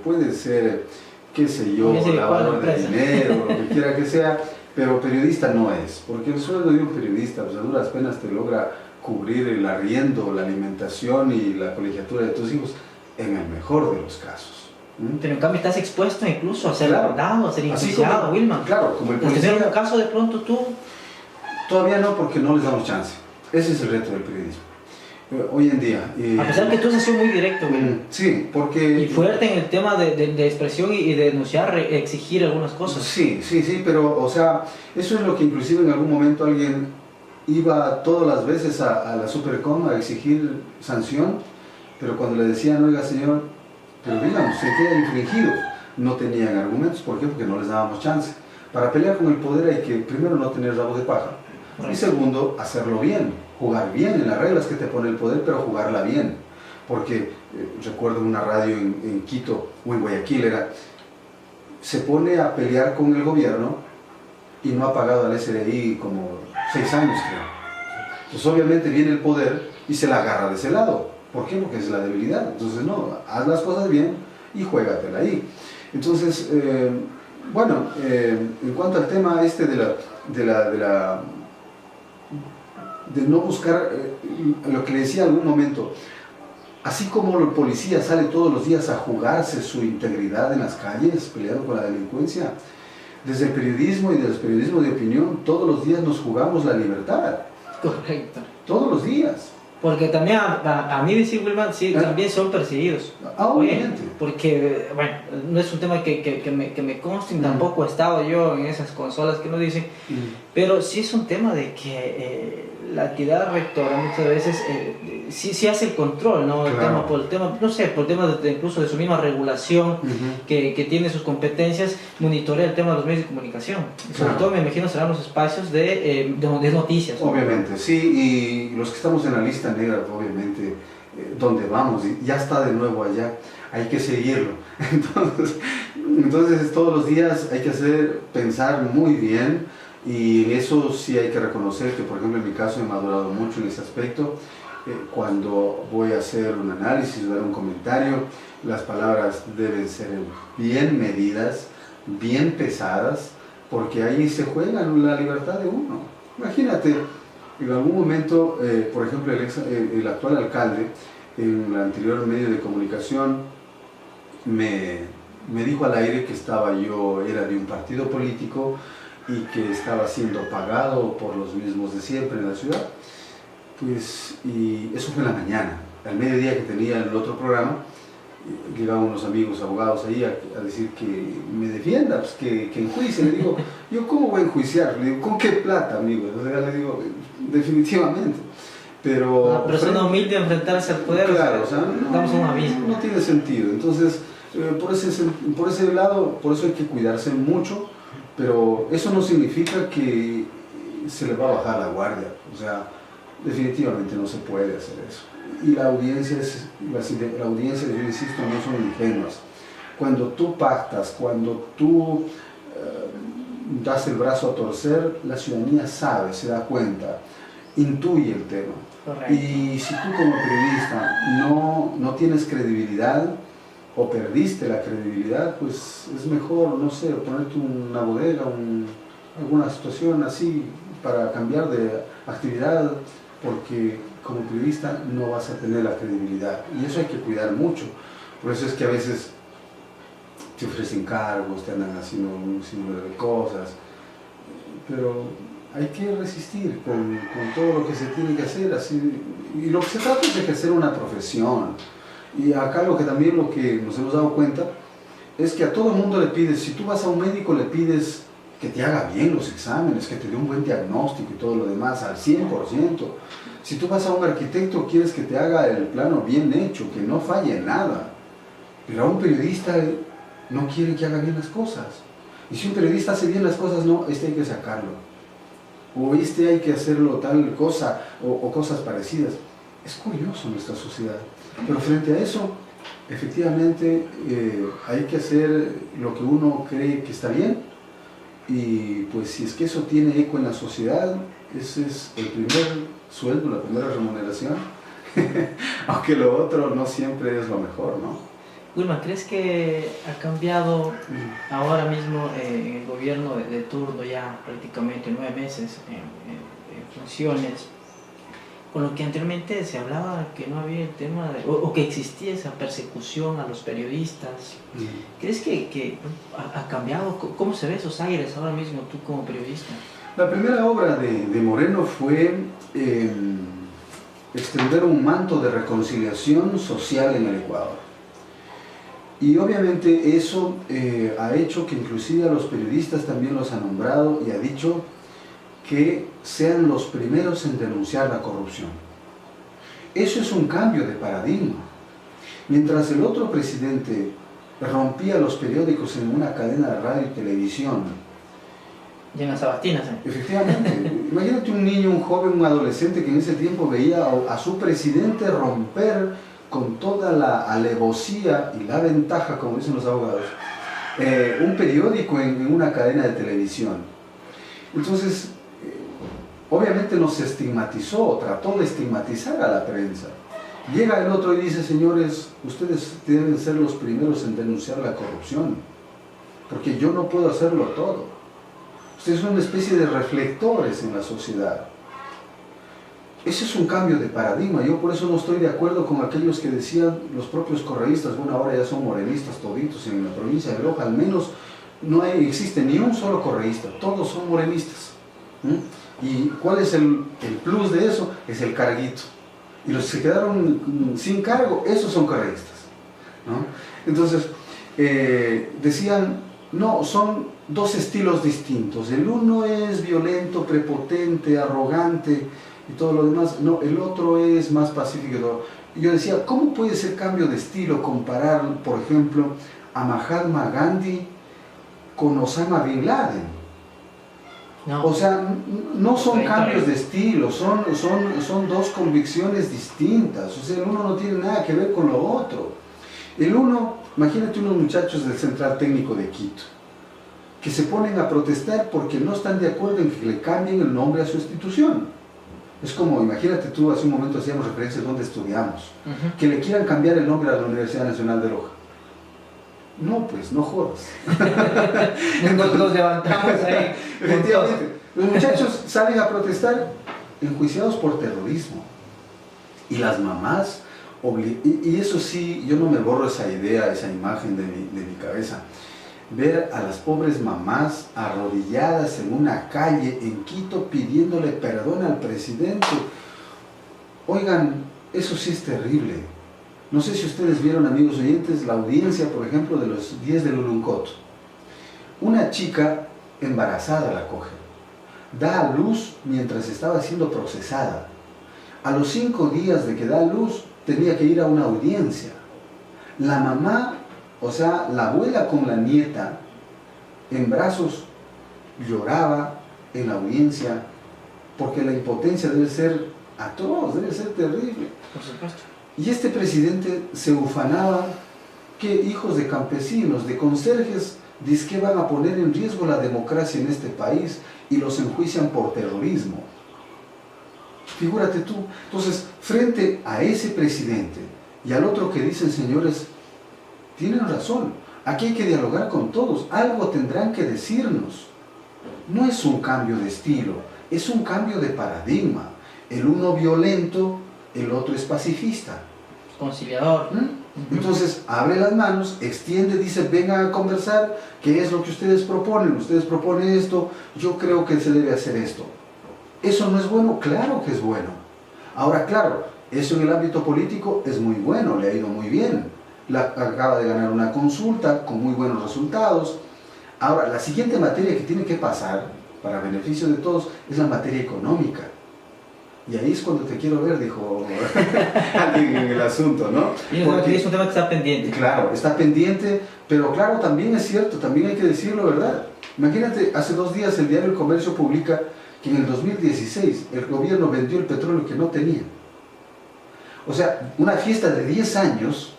puede ser, qué sé yo, lavador de dinero, lo que quiera que sea, pero periodista no es, porque el sueldo de un periodista, pues a duras penas te logra cubrir el arriendo, la alimentación y la colegiatura de tus hijos, en el mejor de los casos. Pero en cambio estás expuesto incluso a ser abordado, a ser enjuiciado, Wilman. Claro, como el policía. ¿En un caso de pronto tú? Todavía no, porque no les damos chance. Ese es el reto del periodismo. Hoy en día. A pesar que tú has sido muy directo, Wilmer. Sí, porque... Y fuerte en el tema de expresión y de denunciar, exigir algunas cosas. Sí, pero, o sea, eso es lo que inclusive en algún momento alguien iba todas las veces a la Supercom a exigir sanción, pero cuando le decían, oiga señor, pero digamos, se queda infringido, no tenían argumentos. ¿Por qué? Porque no les dábamos chance. Para pelear con el poder hay que primero no tener rabo de paja, y segundo, hacerlo bien, jugar bien en las reglas que te pone el poder, pero jugarla bien. Porque recuerdo una radio en Quito o en Guayaquil, se pone a pelear con el gobierno y no ha pagado al SRI como 6 años, creo. Entonces obviamente viene el poder y se la agarra de ese lado. ¿Por qué? Porque es la debilidad. Entonces no, haz las cosas bien y juégatela ahí. Entonces, bueno, en cuanto al tema este de no buscar, lo que le decía en algún momento, así como el policía sale todos los días a jugarse su integridad en las calles, peleando con la delincuencia, desde el periodismo y desde el periodismo de opinión, todos los días nos jugamos la libertad. Correcto. Todos los días. Porque también a mí decir Wilman, sí, también son perseguidos. Obviamente. Porque, bueno, no es un tema que me conste, tampoco he estado yo en esas consolas que nos dicen, pero sí es un tema de que la entidad rectora muchas veces sí hace el control, ¿no? Claro. Por el tema, no sé, por el tema incluso de su misma regulación que tiene sus competencias, monitorea el tema de los medios de comunicación. Sobre todo me imagino serán los espacios de noticias, ¿no? Obviamente, sí, y los que estamos en la lista negra, obviamente, donde vamos, ya está de nuevo allá, hay que seguirlo. Entonces todos los días hay que pensar muy bien, y eso sí hay que reconocer que, por ejemplo, en mi caso he madurado mucho en ese aspecto. Cuando voy a hacer un análisis, dar un comentario, las palabras deben ser bien medidas, bien pesadas, porque ahí se juega la libertad de uno. Imagínate, en algún momento, por ejemplo, el actual alcalde, en el anterior medio de comunicación, me dijo al aire que era de un partido político y que estaba siendo pagado por los mismos de siempre en la ciudad. Pues, y eso fue en la mañana. Al mediodía, que tenía el otro programa, llegaban unos amigos abogados ahí a decir que me defienda, pues que enjuicie. Le digo, ¿yo cómo voy a enjuiciar? Le digo, ¿con qué plata, amigo? O sea, le digo, definitivamente. Pero una persona humilde enfrentarse al poder, claro, o sea, no tiene sentido. Entonces, por ese lado, por eso hay que cuidarse mucho, pero eso no significa que se le va a bajar la guardia. O sea, definitivamente no se puede hacer eso. Y las audiencias, yo insisto, no son ingenuas. Cuando tú pactas, cuando tú das el brazo a torcer, la ciudadanía sabe, se da cuenta, intuye el tema. Correcto. Y si tú como periodista no tienes credibilidad o perdiste la credibilidad, pues es mejor, no sé, ponerte una bodega, alguna situación así para cambiar de actividad, porque como periodista no vas a tener la credibilidad, y eso hay que cuidar mucho. Por eso es que a veces te ofrecen cargos, te andan haciendo un sinnúmero de cosas, pero hay que resistir con todo lo que se tiene que hacer, así, y lo que se trata es de ejercer una profesión. Y acá lo que nos hemos dado cuenta es que a todo el mundo le pides, si tú vas a un médico le pides que te haga bien los exámenes, que te dé un buen diagnóstico y todo lo demás al 100%. Si tú vas a un arquitecto, quieres que te haga el plano bien hecho, que no falle en nada. Pero a un periodista no quiere que haga bien las cosas. Y si un periodista hace bien las cosas, no, hay que sacarlo. O hay que hacerlo tal cosa, o cosas parecidas. Es curioso nuestra sociedad. Pero frente a eso, efectivamente, hay que hacer lo que uno cree que está bien. Y pues si es que eso tiene eco en la sociedad, ese es el primer sueldo, la primera remuneración. Aunque lo otro no siempre es lo mejor, ¿no? Wilman, ¿crees que ha cambiado ahora mismo el gobierno de turno, ya prácticamente 9 meses en funciones, con lo que anteriormente se hablaba que no había el tema o que existía esa persecución a los periodistas? ¿Crees que ha cambiado? ¿Cómo se ve esos aires ahora mismo tú como periodista? La primera obra de Moreno fue extender un manto de reconciliación social en el Ecuador. Y obviamente eso ha hecho que inclusive a los periodistas también los ha nombrado y ha dicho que sean los primeros en denunciar la corrupción. Eso es un cambio de paradigma. Mientras el otro presidente rompía los periódicos en una cadena de radio y televisión, Y en las sabastinas. efectivamente, imagínate un niño, un joven, un adolescente que en ese tiempo veía a su presidente romper con toda la alevosía y la ventaja, como dicen los abogados, un periódico en una cadena de televisión. Entonces, obviamente nos estigmatizó, trató de estigmatizar a la prensa. Llega el otro y dice, señores, ustedes deben ser los primeros en denunciar la corrupción, porque yo no puedo hacerlo todo. Ustedes son una especie de reflectores en la sociedad. Ese es un cambio de paradigma. Yo por eso no estoy de acuerdo con aquellos que decían, los propios correístas, bueno, ahora ya son morenistas toditos en la provincia de Loja, al menos no existe ni un solo correísta, todos son morenistas. ¿Y cuál es el plus de eso? Es el carguito. Y los que se quedaron sin cargo, esos son correístas, ¿no? Entonces, decían, no, son dos estilos distintos. El uno es violento, prepotente, arrogante y todo lo demás. No, el otro es más pacífico. Y yo decía, ¿cómo puede ser cambio de estilo comparar, por ejemplo, a Mahatma Gandhi con Osama Bin Laden? No. O sea, no son cambios de estilo, son dos convicciones distintas. O sea, el uno no tiene nada que ver con lo otro. El uno, imagínate unos muchachos del Central Técnico de Quito, que se ponen a protestar porque no están de acuerdo en que le cambien el nombre a su institución. Es como, imagínate tú, hace un momento hacíamos referencia a dónde estudiamos, que le quieran cambiar el nombre a la Universidad Nacional de Loja. No, pues, no jodas. Nos levantamos ahí. Efectivamente, los muchachos salen a protestar enjuiciados por terrorismo. Y las mamás, y eso sí, yo no me borro esa idea, esa imagen de mi cabeza. Ver a las pobres mamás arrodilladas en una calle en Quito pidiéndole perdón al presidente. Oigan, eso sí es terrible. No sé si ustedes vieron, amigos oyentes, la audiencia, por ejemplo, de los 10 de Luluncoto. Una chica embarazada la coge, da a luz mientras estaba siendo procesada. A los 5 días de que da a luz, tenía que ir a una audiencia. La mamá, o sea, la abuela con la nieta, en brazos, lloraba en la audiencia, porque la impotencia debe ser atroz, debe ser terrible. Por supuesto. Y este presidente se ufanaba que hijos de campesinos, de conserjes, dizque van a poner en riesgo la democracia en este país y los enjuician por terrorismo. Figúrate tú. Entonces, frente a ese presidente y al otro que dicen, señores, tienen razón, aquí hay que dialogar con todos, algo tendrán que decirnos. No es un cambio de estilo, es un cambio de paradigma. El uno violento, el otro es pacifista. Conciliador. Entonces abre las manos, extiende, dice, vengan a conversar, ¿qué es lo que ustedes proponen? Ustedes proponen esto, yo creo que se debe hacer esto. ¿Eso no es bueno? Claro que es bueno. Ahora, claro, eso en el ámbito político es muy bueno, le ha ido muy bien. Acaba de ganar una consulta con muy buenos resultados. Ahora, la siguiente materia que tiene que pasar, para beneficio de todos, es la materia económica. Y ahí es cuando te quiero ver, dijo alguien en el asunto, ¿no? Porque es un tema que está pendiente. Claro, está pendiente, pero claro, también es cierto, también hay que decirlo, ¿verdad? Imagínate, hace 2 días el diario El Comercio publica que en el 2016 el gobierno vendió el petróleo que no tenía. O sea, una fiesta de 10 años,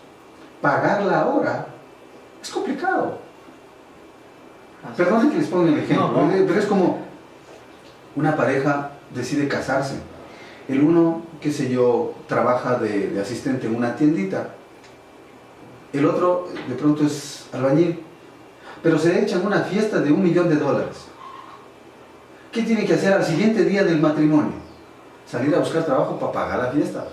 pagarla ahora, es complicado. Perdón que les ponga el ejemplo, No. pero es como una pareja decide casarse. El uno, qué sé yo, trabaja de asistente en una tiendita. El otro, de pronto, es albañil. Pero se echan una fiesta de $1 millón. ¿Qué tiene que hacer al siguiente día del matrimonio? Salir a buscar trabajo para pagar la fiesta.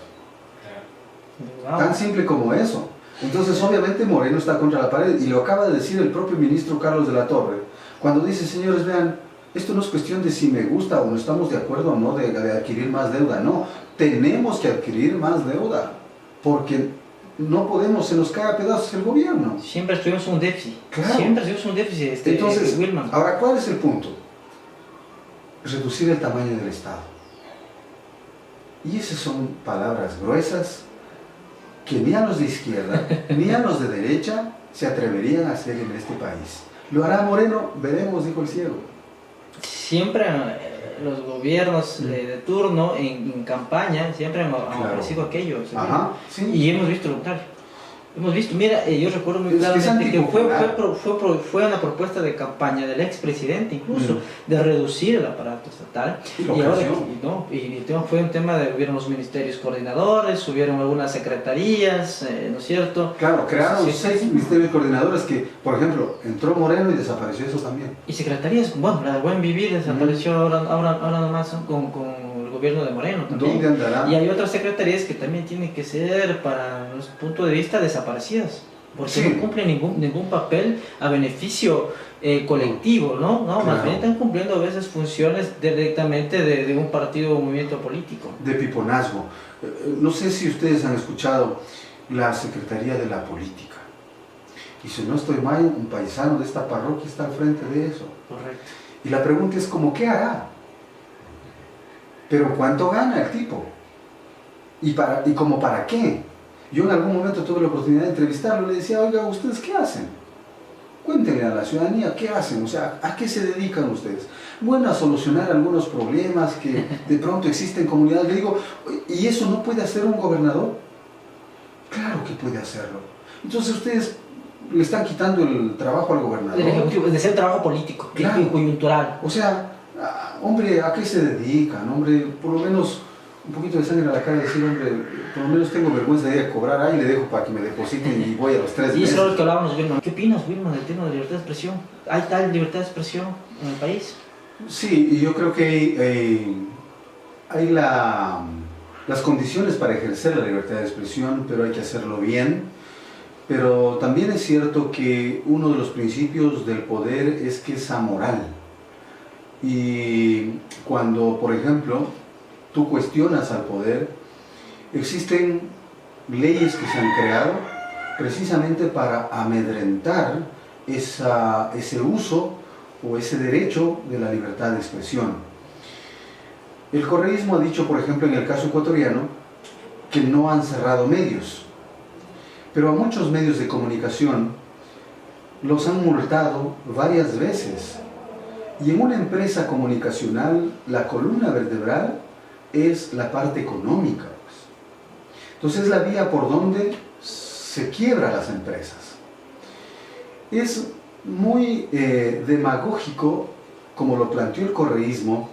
Wow. Tan simple como eso. Entonces, obviamente, Moreno está contra la pared. Y lo acaba de decir el propio ministro Carlos de la Torre. Cuando dice, señores, vean, Esto no es cuestión de si me gusta o no estamos de acuerdo o no de adquirir más deuda, no. Tenemos que adquirir más deuda, porque no podemos, se nos cae a pedazos el gobierno. Siempre tuvimos un déficit. Claro. Siempre tuvimos un déficit, Entonces, Wilman. ahora, ¿cuál es el punto? Reducir el tamaño del Estado. Y esas son palabras gruesas que ni a los de izquierda ni a los de derecha se atreverían a hacer en este país. ¿Lo hará Moreno? Veremos, dijo el ciego. Siempre los gobiernos de turno en campaña siempre han ofrecido aquello. Ajá, sí. Y hemos visto lo contrario. Hemos visto, mira, yo recuerdo muy Es claramente que antipopular. fue una propuesta de campaña del expresidente incluso de reducir el aparato estatal. Y lo ahora ofreció. y el tema fue un tema de, hubieron los ministerios coordinadores, hubieron algunas secretarías, ¿no es cierto? Claro, crearon Sí. 6 ministerios coordinadores que, por ejemplo, entró Moreno y desapareció eso también. Y secretarías, bueno, la de Buen Vivir desapareció ahora nomás con el gobierno de Moreno también. ¿Dónde andará? Y hay otras secretarías que también tienen que ser, para nuestro punto de vista, desaparecidas, porque Sí. no cumplen ningún papel a beneficio colectivo, ¿no? Claro. Más bien están cumpliendo a veces funciones directamente de un partido o movimiento político. De piponazgo. No sé si ustedes han escuchado la Secretaría de la Política. Y si no estoy mal, un paisano de esta parroquia está al frente de eso. Correcto. Y la pregunta es como, ¿qué hará? Pero ¿cuánto gana el tipo? ¿Y como para qué? Yo en algún momento tuve la oportunidad de entrevistarlo, le decía, oiga, ¿ustedes qué hacen? Cuéntenle a la ciudadanía qué hacen, o sea, ¿a qué se dedican ustedes? Bueno, a solucionar algunos problemas que de pronto existen en comunidades. Le digo, ¿y eso no puede hacer un gobernador? Claro que puede hacerlo. Entonces ustedes le están quitando el trabajo al gobernador. El ejecutivo, es decir, el trabajo político Claro. y coyuntural. O sea, hombre, ¿a qué se dedican? Hombre, por lo menos un poquito de sangre a la cara y decir, hombre, por lo menos tengo vergüenza de ir a cobrar, ahí le dejo para que me depositen y voy a los 3 Y meses. eso es lo que hablábamos, Wilman. ¿Qué opinas, Wilman, del tema de libertad de expresión? ¿Hay tal libertad de expresión en el país? Sí, y yo creo que hay las condiciones para ejercer la libertad de expresión, pero hay que hacerlo bien. Pero también es cierto que uno de los principios del poder es que es amoral. Y cuando, por ejemplo, tú cuestionas al poder, existen leyes que se han creado precisamente para amedrentar ese uso o ese derecho de la libertad de expresión. El correísmo ha dicho, por ejemplo, en el caso ecuatoriano, que no han cerrado medios, pero a muchos medios de comunicación los han multado varias veces. Y en una empresa comunicacional, la columna vertebral es la parte económica. Pues. Entonces es la vía por donde se quiebran las empresas. Es muy demagógico, como lo planteó el correísmo,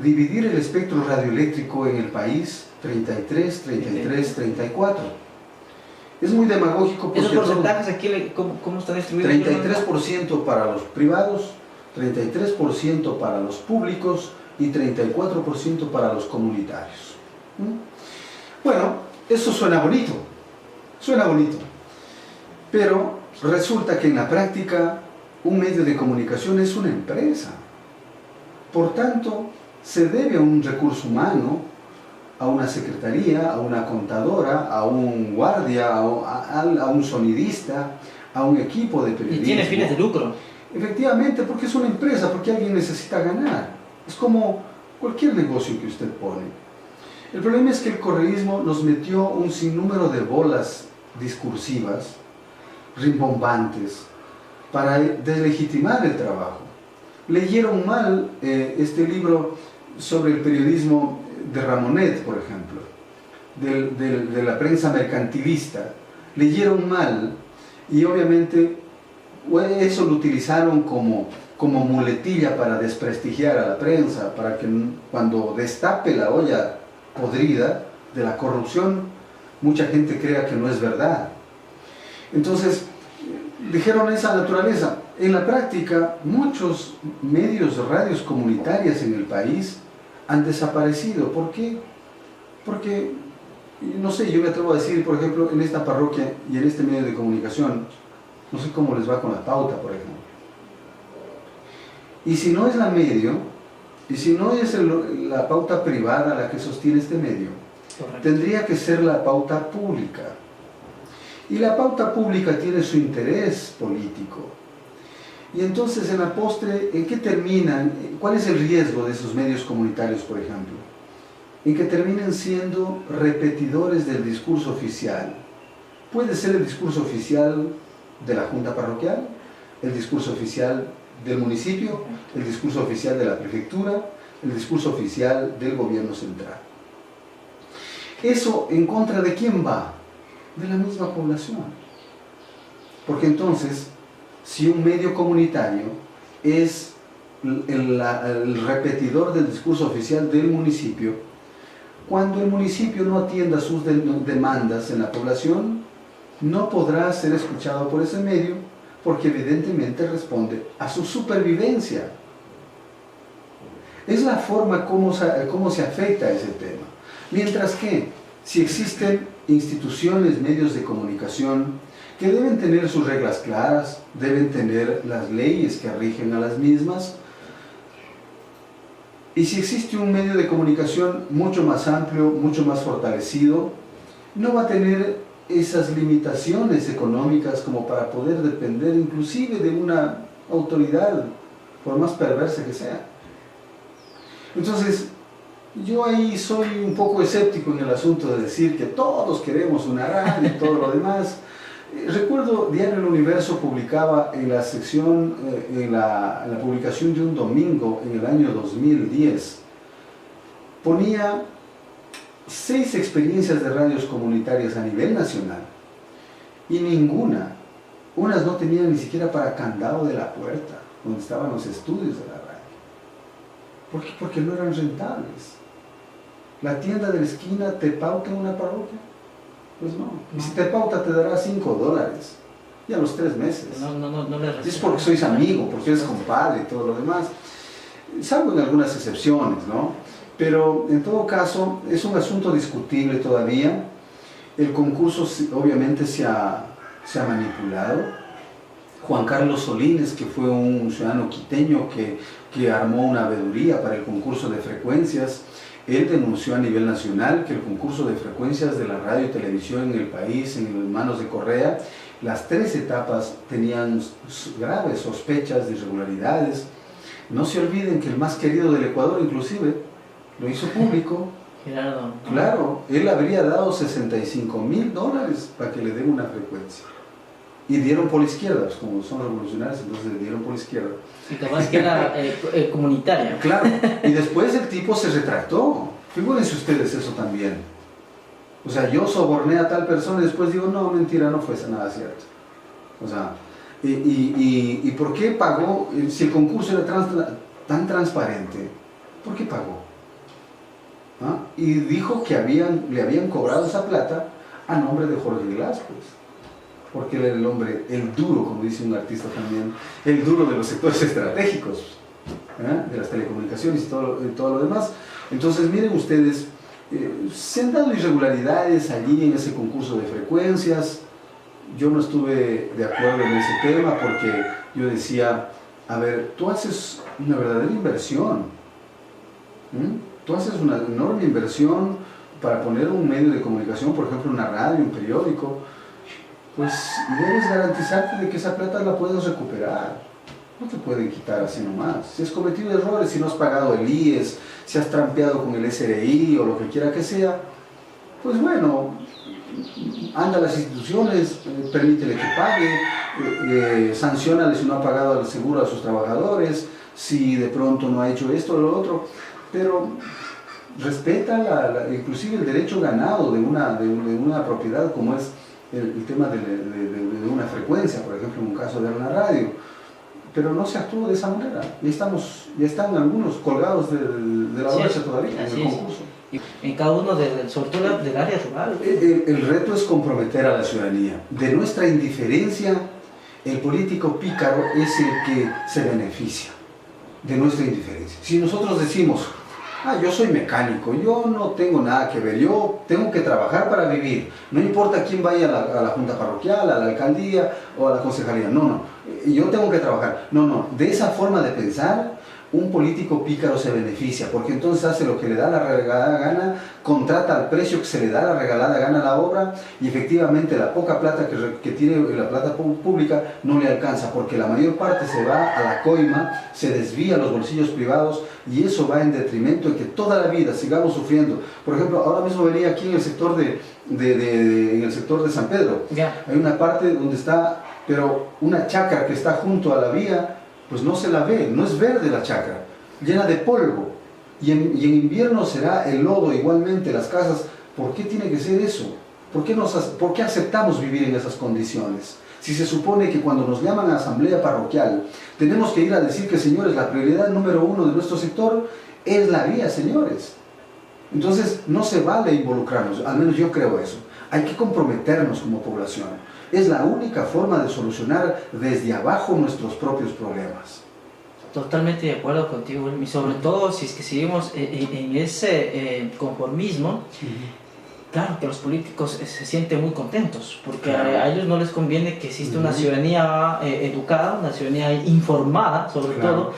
dividir el espectro radioeléctrico en el país 33, 33, 34. Es muy demagógico porque ¿Esos porcentajes aquí cómo está distribuido? 33% para los privados, 33% para los públicos y 34% para los comunitarios. Bueno, eso suena bonito, pero resulta que en la práctica un medio de comunicación es una empresa. Por tanto, se debe a un recurso humano, a una secretaría, a una contadora, a un guardia, a un sonidista, a un equipo de periodismo. Y tiene fines de lucro. Efectivamente, porque es una empresa, porque alguien necesita ganar. Es como cualquier negocio que usted pone. El problema es que el correísmo nos metió un sinnúmero de bolas discursivas, rimbombantes, para deslegitimar el trabajo. Leyeron mal este libro sobre el periodismo de Ramonet, por ejemplo, de la prensa mercantilista. Leyeron mal y obviamente eso lo utilizaron como muletilla para desprestigiar a la prensa, para que cuando destape la olla podrida de la corrupción, mucha gente crea que no es verdad. Entonces, dijeron esa naturaleza. En la práctica, muchos medios, radios comunitarias en el país han desaparecido. ¿Por qué? Porque, no sé, yo me atrevo a decir, por ejemplo, en esta parroquia y en este medio de comunicación, no sé cómo les va con la pauta, por ejemplo. Y si no es la medio, y si no es la pauta privada la que sostiene este medio, Correcto. tendría que ser la pauta pública. Y la pauta pública tiene su interés político. Y entonces en la postre, ¿en qué terminan? ¿Cuál es el riesgo de esos medios comunitarios, por ejemplo? En que terminen siendo repetidores del discurso oficial. Puede ser el discurso oficial de la junta parroquial, el discurso oficial del municipio, el discurso oficial de la prefectura, el discurso oficial del gobierno central. ¿Eso en contra de quién va? De la misma población. Porque entonces, si un medio comunitario es el repetidor del discurso oficial del municipio, cuando el municipio no atienda sus demandas en la población, no podrá ser escuchado por ese medio, porque evidentemente responde a su supervivencia. Es la forma como se afecta ese tema. Mientras que, si existen instituciones, medios de comunicación, que deben tener sus reglas claras, deben tener las leyes que rigen a las mismas, y si existe un medio de comunicación mucho más amplio, mucho más fortalecido, no va a tener esas limitaciones económicas como para poder depender inclusive de una autoridad, por más perversa que sea. Entonces, yo ahí soy un poco escéptico en el asunto de decir que todos queremos una radio y todo lo demás. Recuerdo, Diario El Universo publicaba en la sección, en la publicación de un domingo en el año 2010, ponía 6 experiencias de radios comunitarias a nivel nacional y ninguna, unas no tenían ni siquiera para candado de la puerta donde estaban los estudios de la radio. ¿Por qué? Porque no eran rentables. ¿La tienda de la esquina te pauta en una parroquia? Pues no. Y si te pauta te dará $5 y a los 3 meses. No le Es porque sois amigo, porque eres compadre y todo lo demás. Salvo en algunas excepciones, ¿no? Pero en todo caso es un asunto discutible todavía. El concurso obviamente se ha manipulado. Juan Carlos Solines, que fue un ciudadano quiteño que armó una veeduría para el concurso de frecuencias, él denunció a nivel nacional que el concurso de frecuencias de la radio y televisión en el país, en manos de Correa, las 3 etapas tenían graves sospechas de irregularidades. No se olviden que el más querido del Ecuador inclusive lo hizo público. Gerardo. Claro, él habría dado $65.000 para que le den una frecuencia. Y dieron por la izquierda, pues como son revolucionarios, entonces le dieron por la izquierda. Y capaz que era comunitaria. Claro, y después el tipo se retractó. Figúrense ustedes eso también. O sea, yo soborné a tal persona y después digo, no, mentira, no fue nada cierto. O sea, ¿y por qué pagó? Si el concurso era tan transparente, ¿por qué pagó? ¿Ah? Y dijo que le habían cobrado esa plata a nombre de Jorge Glass, pues. Porque él era el hombre, el duro, como dice un artista también, el duro de los sectores estratégicos, de las telecomunicaciones y todo lo demás. Entonces, miren ustedes, se han dado irregularidades allí en ese concurso de frecuencias. Yo no estuve de acuerdo en ese tema porque yo decía, a ver, tú haces una verdadera inversión, tú haces una enorme inversión para poner un medio de comunicación, por ejemplo una radio, un periódico, pues debes garantizarte de que esa plata la puedes recuperar. No te pueden quitar así nomás. Si has cometido errores, si no has pagado el IES, si has trampeado con el SRI o lo que quiera que sea, pues bueno, anda a las instituciones, permítele que pague, sanciónale si no ha pagado el seguro a sus trabajadores, si de pronto no ha hecho esto o lo otro, pero respeta inclusive el derecho ganado de una propiedad como es el tema de una frecuencia, por ejemplo, en un caso de una radio, pero no se actuó de esa manera. Ya están algunos colgados de la bolsa todavía en el concurso. Y en cada uno sobre todo del área rural. El reto es comprometer a la ciudadanía. De nuestra indiferencia, el político pícaro es el que se beneficia de nuestra indiferencia. Si nosotros decimos, yo soy mecánico, yo no tengo nada que ver, yo tengo que trabajar para vivir, no importa quién vaya a la junta parroquial, a la alcaldía o a la concejalía, no, yo tengo que trabajar. No, no, de esa forma de pensar, un político pícaro se beneficia, porque entonces hace lo que le da la regalada gana, contrata al precio que se le da la regalada gana a la obra, y efectivamente la poca plata que tiene, la plata pública, no le alcanza, porque la mayor parte se va a la coima, se desvía a los bolsillos privados, y eso va en detrimento de que toda la vida sigamos sufriendo. Por ejemplo, ahora mismo venía aquí en el sector en el sector de San Pedro, hay una parte donde está, pero una chacra que está junto a la vía, pues no se la ve, no es verde la chacra, llena de polvo, y en invierno será el lodo igualmente, las casas. ¿Por qué tiene que ser eso? ¿Por qué aceptamos vivir en esas condiciones? Si se supone que cuando nos llaman a asamblea parroquial, tenemos que ir a decir que, señores, la prioridad número 1 de nuestro sector es la vía, señores. Entonces no se vale involucrarnos, al menos yo creo eso. Hay que comprometernos como población. Es la única forma de solucionar desde abajo nuestros propios problemas. Totalmente de acuerdo contigo, y sobre todo si es que seguimos en ese conformismo. Claro que los políticos se sienten muy contentos, porque a ellos no les conviene que exista una ciudadanía educada, una ciudadanía informada sobre todo,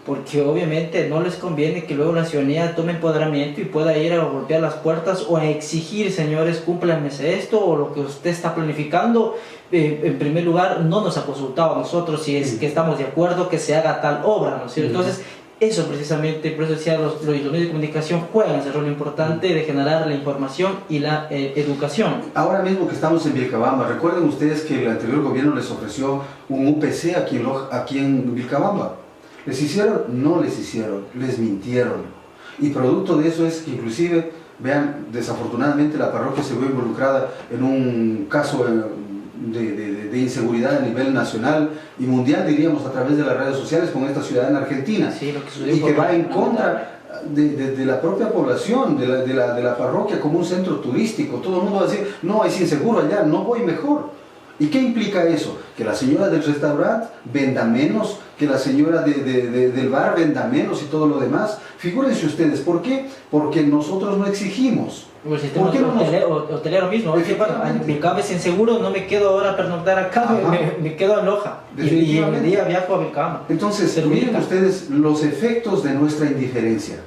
porque obviamente no les conviene que luego la ciudadanía tome empoderamiento y pueda ir a golpear las puertas o a exigir, señores, cúmplanmese esto o lo que usted está planificando. En primer lugar, no nos ha consultado a nosotros si es que estamos de acuerdo que se haga tal obra, ¿no es cierto? Entonces, eso precisamente, por eso decía, los medios de comunicación juegan ese rol importante de generar la información y la educación. Ahora mismo que estamos en Vilcabamba, recuerden ustedes que el anterior gobierno les ofreció un UPC aquí en Vilcabamba. ¿Les hicieron? No les hicieron, les mintieron. Y producto de eso es que inclusive, vean, desafortunadamente la parroquia se vio involucrada en un caso de inseguridad a nivel nacional y mundial, diríamos, a través de las redes sociales con esta ciudadana argentina. Sí, lo y que va en contra de la propia población, de la parroquia como un centro turístico. Todo el mundo va a decir, no, es inseguro allá, no voy mejor. ¿Y qué implica eso? Que la señora del restaurante venda menos, que la señora del bar venda menos y todo lo demás. Figúrense ustedes, ¿por qué? Porque nosotros no exigimos. ¿Por qué no hotelero mismo? Oye, bueno, mi cabo es inseguro, no me quedo ahora a pernoctar acá, me quedo en Loja. Y en el día viajo a Vilcabamba. Entonces, miren ustedes los efectos de nuestra indiferencia.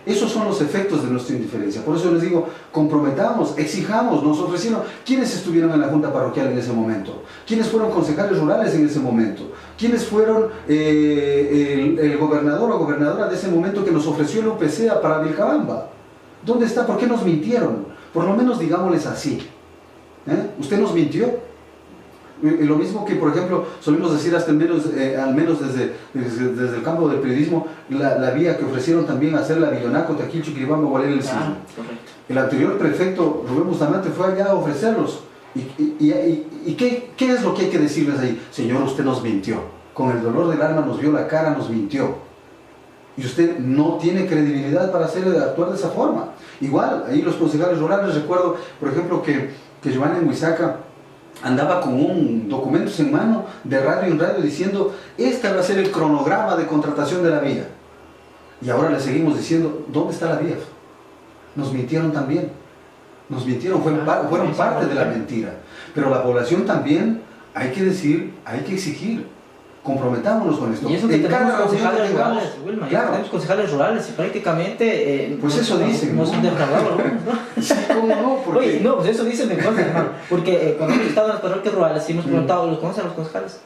Esos son los efectos de nuestra indiferencia. Por eso les digo, comprometamos, exijamos, nos ofrecieron. ¿Quiénes estuvieron en la junta parroquial en ese momento? ¿Quiénes fueron concejales rurales en ese momento? ¿Quiénes fueron el gobernador o gobernadora de ese momento que nos ofreció el UPC para Vilcabamba? ¿Dónde está? ¿Por qué nos mintieron? Por lo menos digámosles así. ¿Usted nos mintió? Lo mismo que, por ejemplo, solemos decir hasta al menos desde el campo del periodismo, la vía que ofrecieron también hacer la Villonaco, Taquil, Chuquiribamba, Gualel, el Sismo. El anterior prefecto, Rubén Bustamante, fue allá a ofrecerlos. ¿Y qué es lo que hay que decirles ahí? Señor, usted nos mintió. Con el dolor del alma nos vio la cara, nos mintió. Y usted no tiene credibilidad para actuar de esa forma. Igual, ahí los concejales rurales, recuerdo, por ejemplo, que Giovanni en Huizaca andaba con un documento en mano, de radio en radio, diciendo, este va a ser el cronograma de contratación de la vía. Y ahora le seguimos diciendo, ¿dónde está la vía? Nos mintieron también. Nos mintieron, fueron parte de la mentira. Pero la población también, hay que decir, hay que exigir. Comprometámonos con esto. Y eso que tenemos concejales rurales, Wilma, claro. Tenemos concejales rurales y prácticamente... pues eso dicen, no son defraudados algunos, ¿no? Sí, ¿cómo no? Porque... Oye, no, pues eso dicen de cosas, hermano. Porque cuando hemos estado en las parroquias rurales y hemos preguntado, ¿los conocen a los concejales?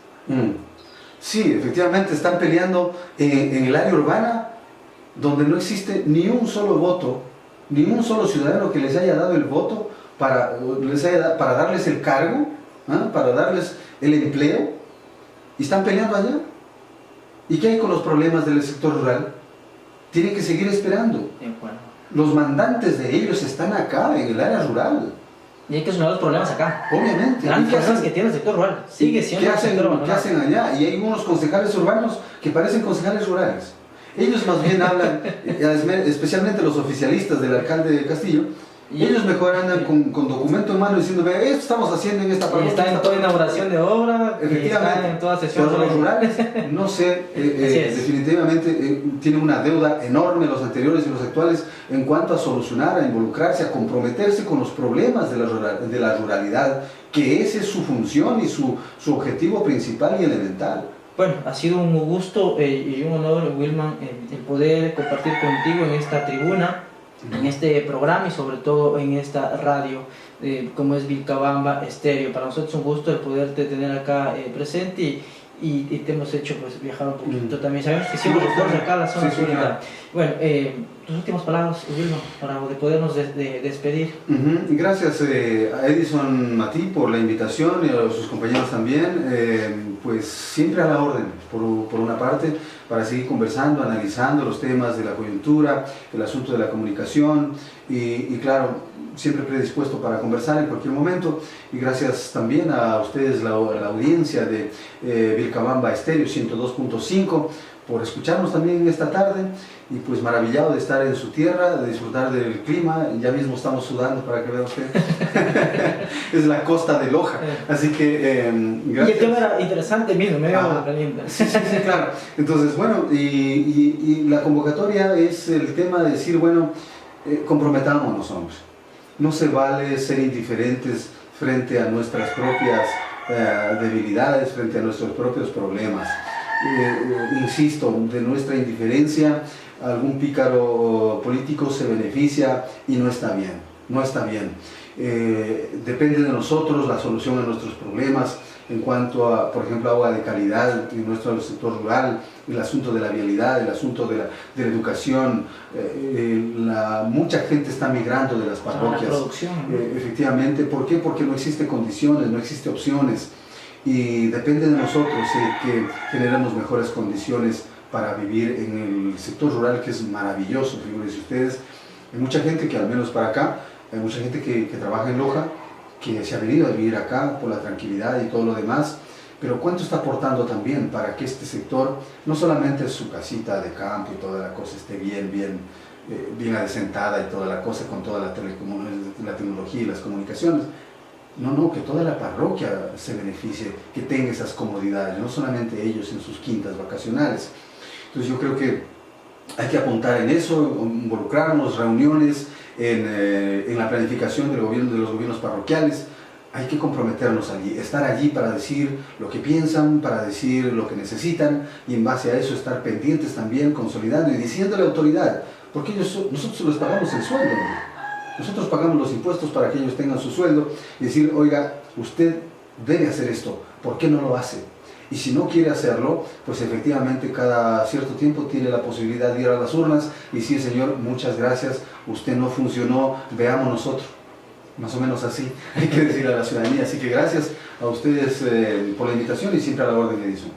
Sí, efectivamente, están peleando en el área urbana, donde no existe ni un solo voto, ni un solo ciudadano que les haya dado el voto para darles el cargo, para darles el empleo. ¿Y están peleando allá? ¿Y qué hay con los problemas del sector rural? Tienen que seguir esperando. Los mandantes de ellos están acá, en el área rural. Y hay que solucionar los problemas acá. Obviamente. Grandes problemas que tiene el sector rural. Sigue siendo el sector rural. ¿Qué hacen allá? Y hay unos concejales urbanos que parecen concejales rurales. Ellos más bien hablan, especialmente los oficialistas del alcalde de Castillo, y ellos mejor andan con documento en mano diciendo, ve, esto estamos haciendo en esta parroquia. Está en toda inauguración de obra, efectivamente, está en toda sesión. Pero los rurales, no sé, definitivamente tienen una deuda enorme, los anteriores y los actuales, en cuanto a solucionar, a involucrarse, a comprometerse con los problemas de la ruralidad que esa es su función y su objetivo principal y elemental. Bueno, ha sido un gusto y un honor, Wilman, el poder compartir contigo en esta tribuna, en este programa y sobre todo en esta radio, como es Vilcabamba Estéreo. Para nosotros es un gusto el poderte tener acá presente y te hemos hecho pues, viajar un poquito también. Sabemos que siempre los dos acá en la zona sur. Claro. Bueno, tus últimas palabras, Wilman, para podernos despedir. Gracias a Edison Matí por la invitación y a sus compañeros también. Pues siempre a la orden, por una parte, para seguir conversando, analizando los temas de la coyuntura, el asunto de la comunicación y claro, siempre predispuesto para conversar en cualquier momento. Y gracias también a ustedes, la audiencia de Vilcabamba Estéreo 102.5, por escucharnos también esta tarde y pues maravillado de estar en su tierra, de disfrutar del clima. Ya mismo estamos sudando para que vea usted. Es la costa de Loja, así que gracias. Y el tema era interesante mismo, medio caliente. Sí, claro. Entonces, bueno, y la convocatoria es el tema de decir, bueno, comprometámonos, hombres. No se vale ser indiferentes frente a nuestras propias debilidades, frente a nuestros propios problemas. Insisto, de nuestra indiferencia algún pícaro político se beneficia y no está bien, no está bien. Depende de nosotros la solución a nuestros problemas en cuanto a, por ejemplo, agua de calidad en nuestro sector rural, el asunto de la vialidad, el asunto de la educación. Mucha gente está migrando de las parroquias. Efectivamente, ¿por qué? Porque no existen condiciones, no existen opciones. Y depende de nosotros que generemos mejores condiciones para vivir en el sector rural, que es maravilloso. Figúrense ustedes, hay mucha gente que, al menos para acá, hay mucha gente que trabaja en Loja, que se ha venido a vivir acá por la tranquilidad y todo lo demás, pero ¿cuánto está aportando también para que este sector, no solamente su casita de campo y toda la cosa esté bien adecentada y toda la cosa con toda la tecnología y las comunicaciones? No, que toda la parroquia se beneficie, que tenga esas comodidades, no solamente ellos en sus quintas vacacionales. Entonces yo creo que hay que apuntar en eso, involucrarnos, reuniones, en la planificación de los gobiernos parroquiales. Hay que comprometernos allí, estar allí para decir lo que piensan, para decir lo que necesitan y en base a eso estar pendientes también, consolidando y diciendo a la autoridad, porque nosotros les pagamos el sueldo, ¿no? Nosotros pagamos los impuestos para que ellos tengan su sueldo y decir, oiga, usted debe hacer esto, ¿por qué no lo hace? Y si no quiere hacerlo, pues efectivamente cada cierto tiempo tiene la posibilidad de ir a las urnas y decir, señor, muchas gracias, usted no funcionó, veamos nosotros. Más o menos así hay que decir a la ciudadanía. Así que gracias a ustedes por la invitación y siempre a la orden, Edison.